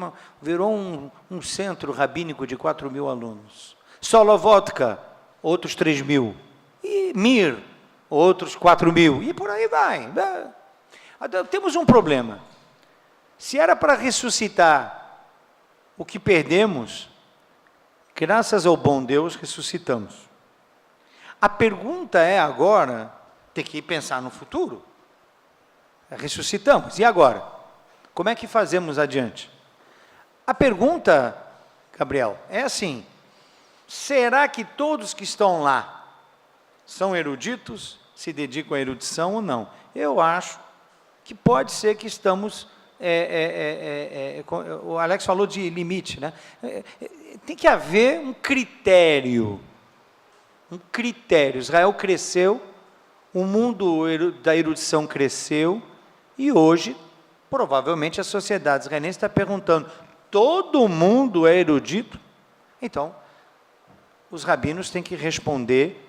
um centro rabínico de 4.000 alunos. Solovodka, outros 3.000. E Mir, outros 4.000. E por aí vai. Temos um problema. Se era para ressuscitar o que perdemos, graças ao bom Deus, ressuscitamos. A pergunta é agora, tem que pensar no futuro. Ressuscitamos, e agora? Como é que fazemos adiante? A pergunta, Gabriel, é assim: será que todos que estão lá são eruditos, se dedicam à erudição ou não? Eu acho que pode ser que estamos... o Alex falou de limite, né? Tem que haver um critério. Um critério. Israel cresceu, o mundo da erudição cresceu, e hoje, provavelmente, a sociedade israelense está perguntando: todo mundo é erudito? Então, os rabinos têm que responder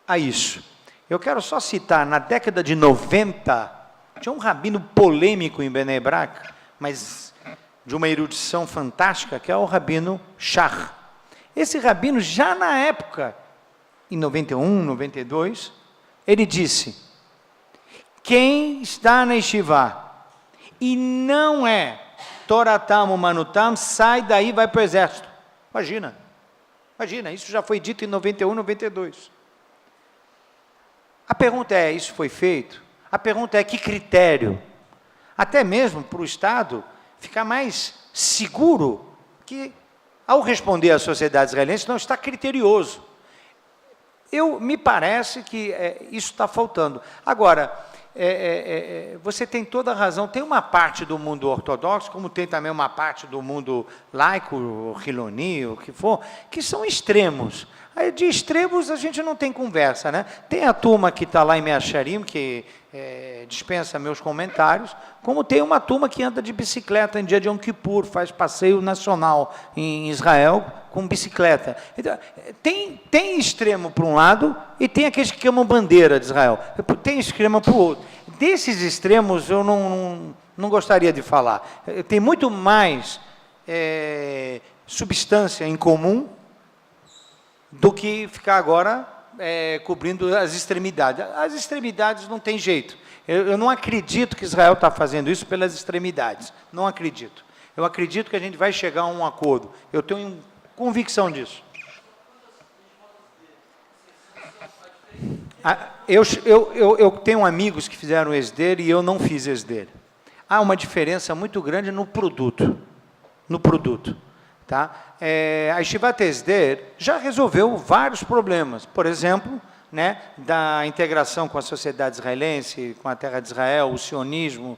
a isso. Eu quero só citar, na década de 90, tinha um rabino polêmico em Bnei Brak, mas de uma erudição fantástica, que é o rabino Shach. Esse rabino, já na época, em 91, 92, ele disse: quem está na Yeshiva e não é Toratam Umanutam, sai daí e vai para o exército. Imagina, isso já foi dito em 91, 92. A pergunta é, isso foi feito? A pergunta é, que critério? Até mesmo para o Estado ficar mais seguro, que ao responder à sociedade israelense não está criterioso. Me parece que isso está faltando. Agora, você tem toda a razão, tem uma parte do mundo ortodoxo, como tem também uma parte do mundo laico, Hiloni, o que for, que são extremos. Aí, de extremos a gente não tem conversa, né? Tem a turma que está lá em Meacharim, que dispensa meus comentários, como tem uma turma que anda de bicicleta em dia de Yom Kippur, faz passeio nacional em Israel com bicicleta. Então, tem extremo para um lado e tem aqueles que queimam bandeira de Israel. Tem extremo para o outro. Desses extremos eu não gostaria de falar. Tem muito mais substância em comum do que ficar agora cobrindo as extremidades. As extremidades não tem jeito. Eu não acredito que Israel está fazendo isso pelas extremidades. Não acredito. Eu acredito que a gente vai chegar a um acordo. Eu tenho convicção disso. Eu tenho amigos que fizeram Esder e eu não fiz Esder. Há uma diferença muito grande no produto. Tá? A Yeshivat Esder já resolveu vários problemas. Por exemplo, né, da integração com a sociedade israelense, com a terra de Israel, o sionismo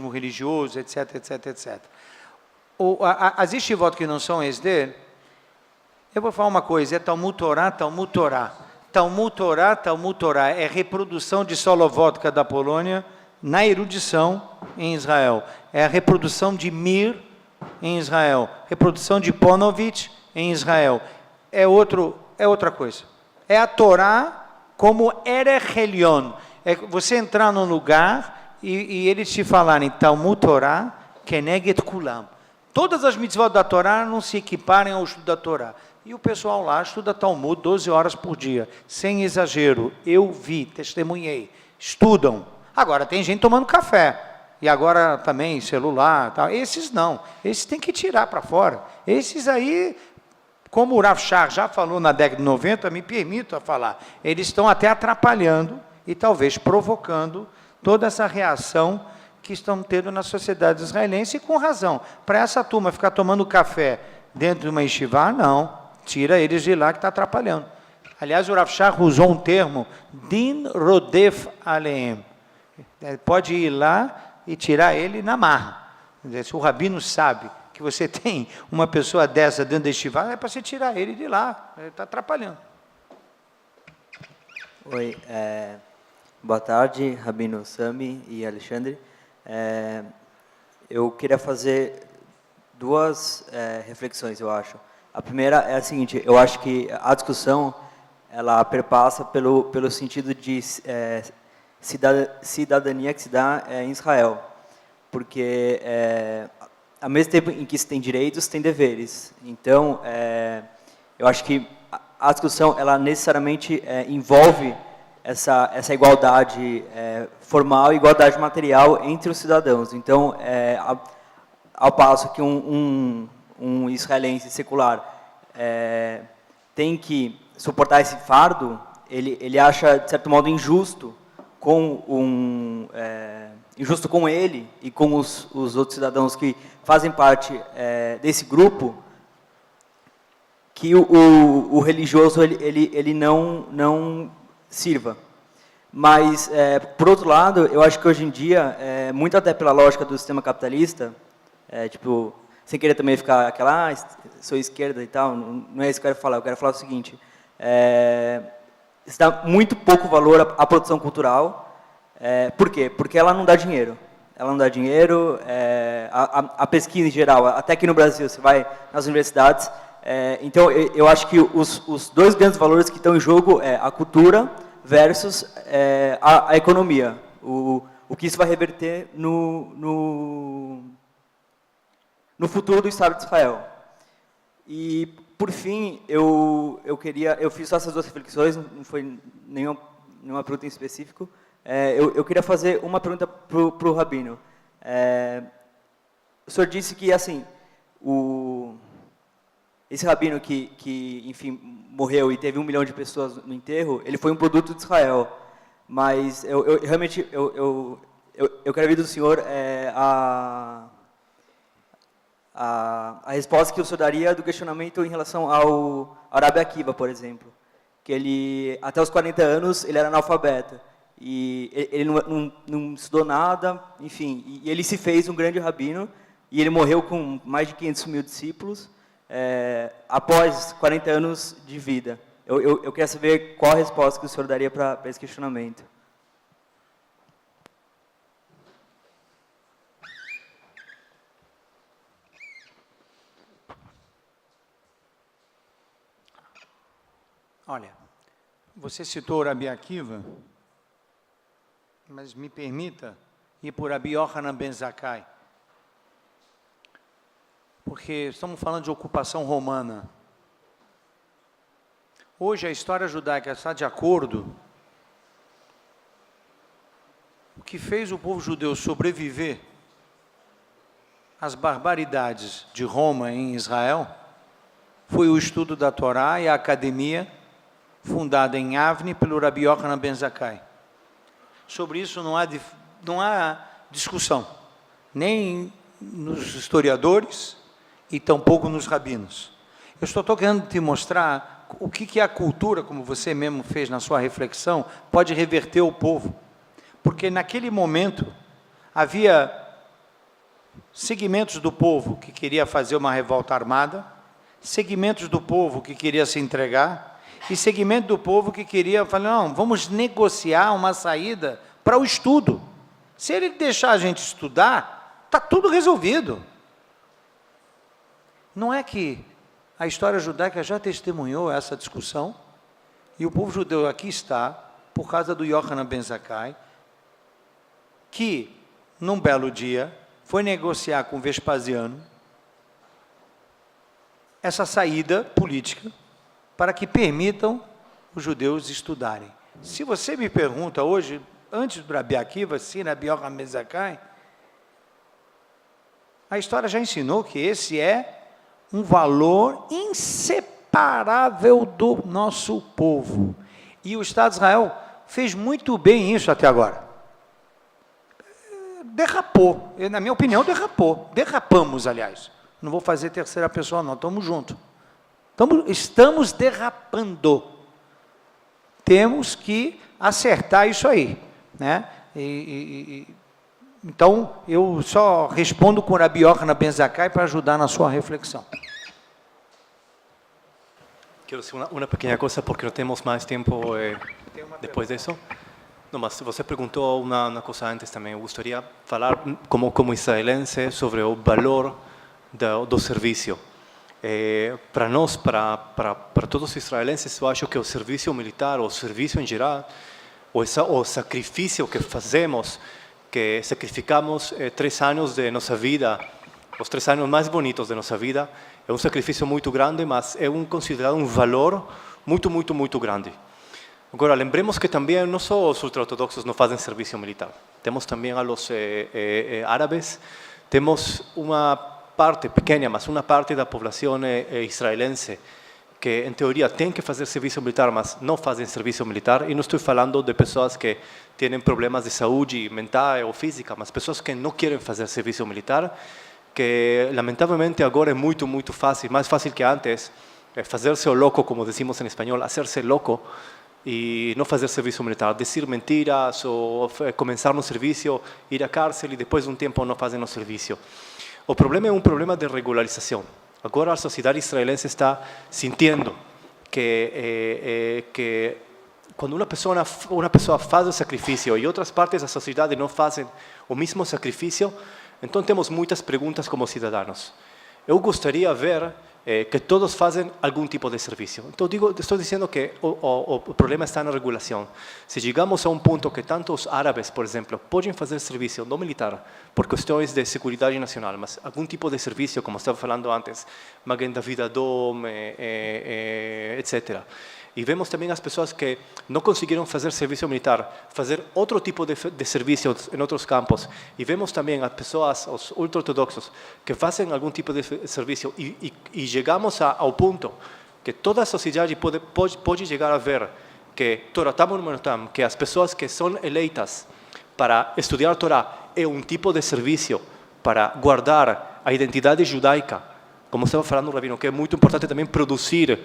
religioso, etc, etc, etc. As Yeshivot que não são Esder, eu vou falar uma coisa, é Talmud Torah, Talmud Torah. Talmud Torah, Talmud Torah, é reprodução de Solovodka da Polônia na erudição em Israel. É a reprodução de Mir em Israel. Reprodução de Ponovitch em Israel. É outra coisa. É a Torá como Erech Elyon. É você entrar num lugar e eles te falarem Talmud Torah, Keneged Kulam. Todas as mitzvot da Torá não se equiparem ao estudo da Torá. E o pessoal lá estuda Talmud 12 horas por dia, sem exagero. Eu vi, testemunhei. Estudam. Agora, tem gente tomando café. E agora também celular. Tal. Esses não. Esses tem que tirar para fora. Esses aí, como o Rav Shach já falou na década de 90, me permito a falar, eles estão até atrapalhando e talvez provocando toda essa reação que estão tendo na sociedade israelense, e com razão. Para essa turma ficar tomando café dentro de uma yeshiva, não. Tira eles de lá que está atrapalhando. Aliás, o Rav Shach usou um termo, Din Rodef Aleem. Pode ir lá e tirar ele na marra. Se o rabino sabe que você tem uma pessoa dessa dentro da yeshiva, é para você tirar ele de lá. Ele está atrapalhando. Oi, boa tarde, Rabino Sami e Alexandre. Eu queria fazer duas reflexões, eu acho. A primeira é a seguinte: eu acho que a discussão ela perpassa pelo sentido de cidadania que se dá em Israel, porque ao mesmo tempo em que se tem direitos, tem deveres. Então, eu acho que a discussão ela necessariamente envolve essa igualdade formal e igualdade material entre os cidadãos. Então, ao passo que um israelense secular tem que suportar esse fardo, ele acha, de certo modo, injusto injusto com ele e com os outros cidadãos que fazem parte desse grupo, que o religioso ele não sirva. Mas, por outro lado, eu acho que hoje em dia, muito até pela lógica do sistema capitalista, tipo, sem querer também ficar aquela, sou esquerda e tal, não é isso que eu quero falar o seguinte, se dá muito pouco valor à produção cultural. Por quê? Porque ela não dá dinheiro. Ela não dá dinheiro, a pesquisa em geral, até aqui no Brasil, você vai nas universidades, então eu acho que os dois grandes valores que estão em jogo é a cultura versus a economia, o que isso vai reverter no futuro do Estado de Israel. E, por fim, eu fiz só essas duas reflexões, não foi nenhuma pergunta em específico. Eu queria fazer uma pergunta para o Rabino. O senhor disse que, assim, esse Rabino que, enfim, morreu e teve 1 milhão de pessoas no enterro, ele foi um produto de Israel. Mas eu realmente eu quero ouvir do senhor a resposta que o senhor daria do questionamento em relação ao Rabi Akiva, por exemplo, que ele, até os 40 anos, ele era analfabeto, e ele não estudou nada, enfim, e ele se fez um grande rabino, e ele morreu com mais de 500 mil discípulos, após 40 anos de vida. Eu queria saber qual a resposta que o senhor daria para esse questionamento. Olha, você citou o Rabi Akiva, mas me permita ir por Rabi Yochanan ben Zakkai, porque estamos falando de ocupação romana. Hoje a história judaica está de acordo. O que fez o povo judeu sobreviver às barbaridades de Roma em Israel foi o estudo da Torá e a academia fundada em Avni pelo Rabi Yochanan ben Zakkai. Sobre isso não há discussão, nem nos historiadores e tampouco nos rabinos. Eu estou querendo te mostrar o que a cultura, como você mesmo fez na sua reflexão, pode reverter o povo. Porque naquele momento havia segmentos do povo que queria fazer uma revolta armada, segmentos do povo que queria se entregar, e segmento do povo que queria falar, não, vamos negociar uma saída para o estudo. Se ele deixar a gente estudar, está tudo resolvido. Não é que a história judaica já testemunhou essa discussão, e o povo judeu aqui está, por causa do Yochanan ben Zakkai, que, num belo dia, foi negociar com Vespasiano essa saída política para que permitam os judeus estudarem. Se você me pergunta hoje, antes do Rabi Akiva, sim, Rabi Yochanan ben Zakkai, a história já ensinou que esse é um valor inseparável do nosso povo. E o Estado de Israel fez muito bem isso até agora. Derrapou, na minha opinião, derrapamos, aliás. Não vou fazer terceira pessoa, não, estamos juntos. Estamos derrapando. Temos que acertar isso aí, né? Então, eu só respondo com Rabi Yochanan ben Zakkai para ajudar na sua reflexão. Quero dizer uma pequena coisa, porque não temos mais tempo depois disso. Não, mas você perguntou uma coisa antes também. Eu gostaria de falar, como israelense, sobre o valor do serviço. Para nós, para todos os israelenses, eu acho que o serviço militar, o serviço em geral, o sacrifício que fazemos, que sacrificamos 3 anos de nossa vida, os 3 anos mais bonitos de nossa vida, é um sacrifício muito grande, mas é considerado um valor muito, muito, muito grande. Agora, lembremos que também não só os ultra-ortodoxos não fazem serviço militar. Temos também os árabes, temos uma parte pequena, mas uma parte da população israelense que, em teoria, tem que fazer serviço militar, mas não fazem serviço militar. E não estou falando de pessoas que têm problemas de saúde mental ou física, mas pessoas que não querem fazer serviço militar, que, lamentavelmente, agora é muito, muito fácil, mais fácil que antes, fazer-se o louco, como decimos em espanhol, hacer-se louco, e não fazer serviço militar, dizer mentiras, ou começar no serviço, ir à cárcel e depois de um tempo não fazem o serviço. O problema é um problema de regularização. Agora a sociedade israelense está sentindo que quando uma pessoa faz o sacrifício e outras partes da sociedade não fazem o mesmo sacrifício, então temos muitas perguntas como cidadãos. Eu gostaria de ver que todos fazem algum tipo de serviço. Então estou dizendo que o problema está na regulação. Se chegamos a um ponto que tanto os árabes, por exemplo, podem fazer serviço não militar por questões de segurança nacional, mas algum tipo de serviço, como estava falando antes, Magen David Adom, etc. E vemos também as pessoas que não conseguiram fazer serviço militar, fazer outro tipo de serviço em outros campos. E vemos também as pessoas, os ultra-ortodoxos, que fazem algum tipo de serviço. E chegamos ao ponto que toda a sociedade pode chegar a ver que Toratam U'Manotam, que as pessoas que são eleitas para estudar a Torá é um tipo de serviço para guardar a identidade judaica, como estava falando o Rabino, que é muito importante também produzir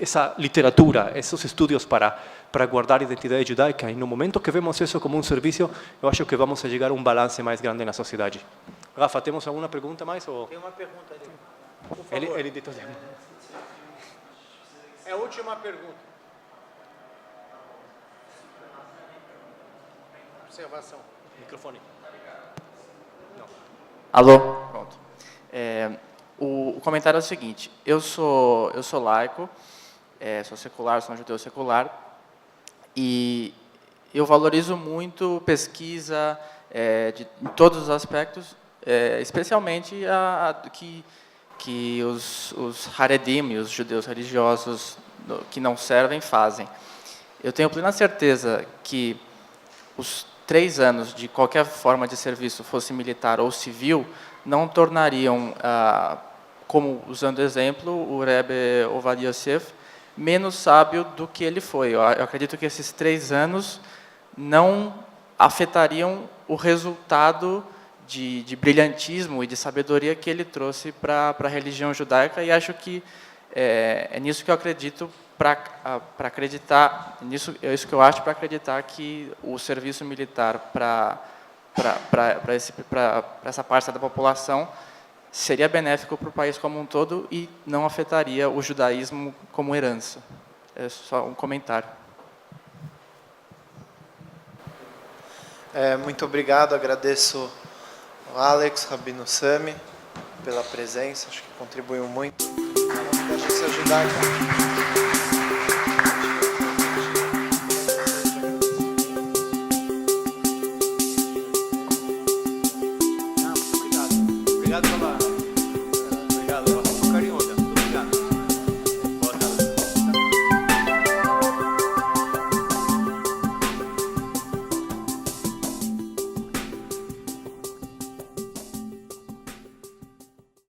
essa literatura, esses estudos para guardar a identidade judaica. E no momento que vemos isso como um serviço, eu acho que vamos a chegar a um balance mais grande na sociedade. Rafa, temos alguma pergunta mais? Ou... Tem uma pergunta ali. Por favor. Ele ditou. É a última pergunta. Observação. Microfone. Alô? Pronto. O comentário é o seguinte: eu sou laico, sou secular, sou um judeu secular, e eu valorizo muito pesquisa em todos os aspectos, especialmente que os Haredim, os judeus religiosos que não servem, fazem. Eu tenho plena certeza que os 3 anos de qualquer forma de serviço, fosse militar ou civil, não tornariam, como usando exemplo, o Rebbe Ovadia Yosef, menos sábio do que ele foi. Eu acredito que esses 3 anos não afetariam o resultado de brilhantismo e de sabedoria que ele trouxe para a religião judaica, e acho que é nisso que eu acredito, para acreditar, é isso que eu acho, para acreditar que o serviço militar para essa parte da população seria benéfico para o país como um todo e não afetaria o judaísmo como herança. É só um comentário. Muito obrigado, agradeço ao Alex, Rabino Sami, pela presença, acho que contribuiu muito. A Agência Judaica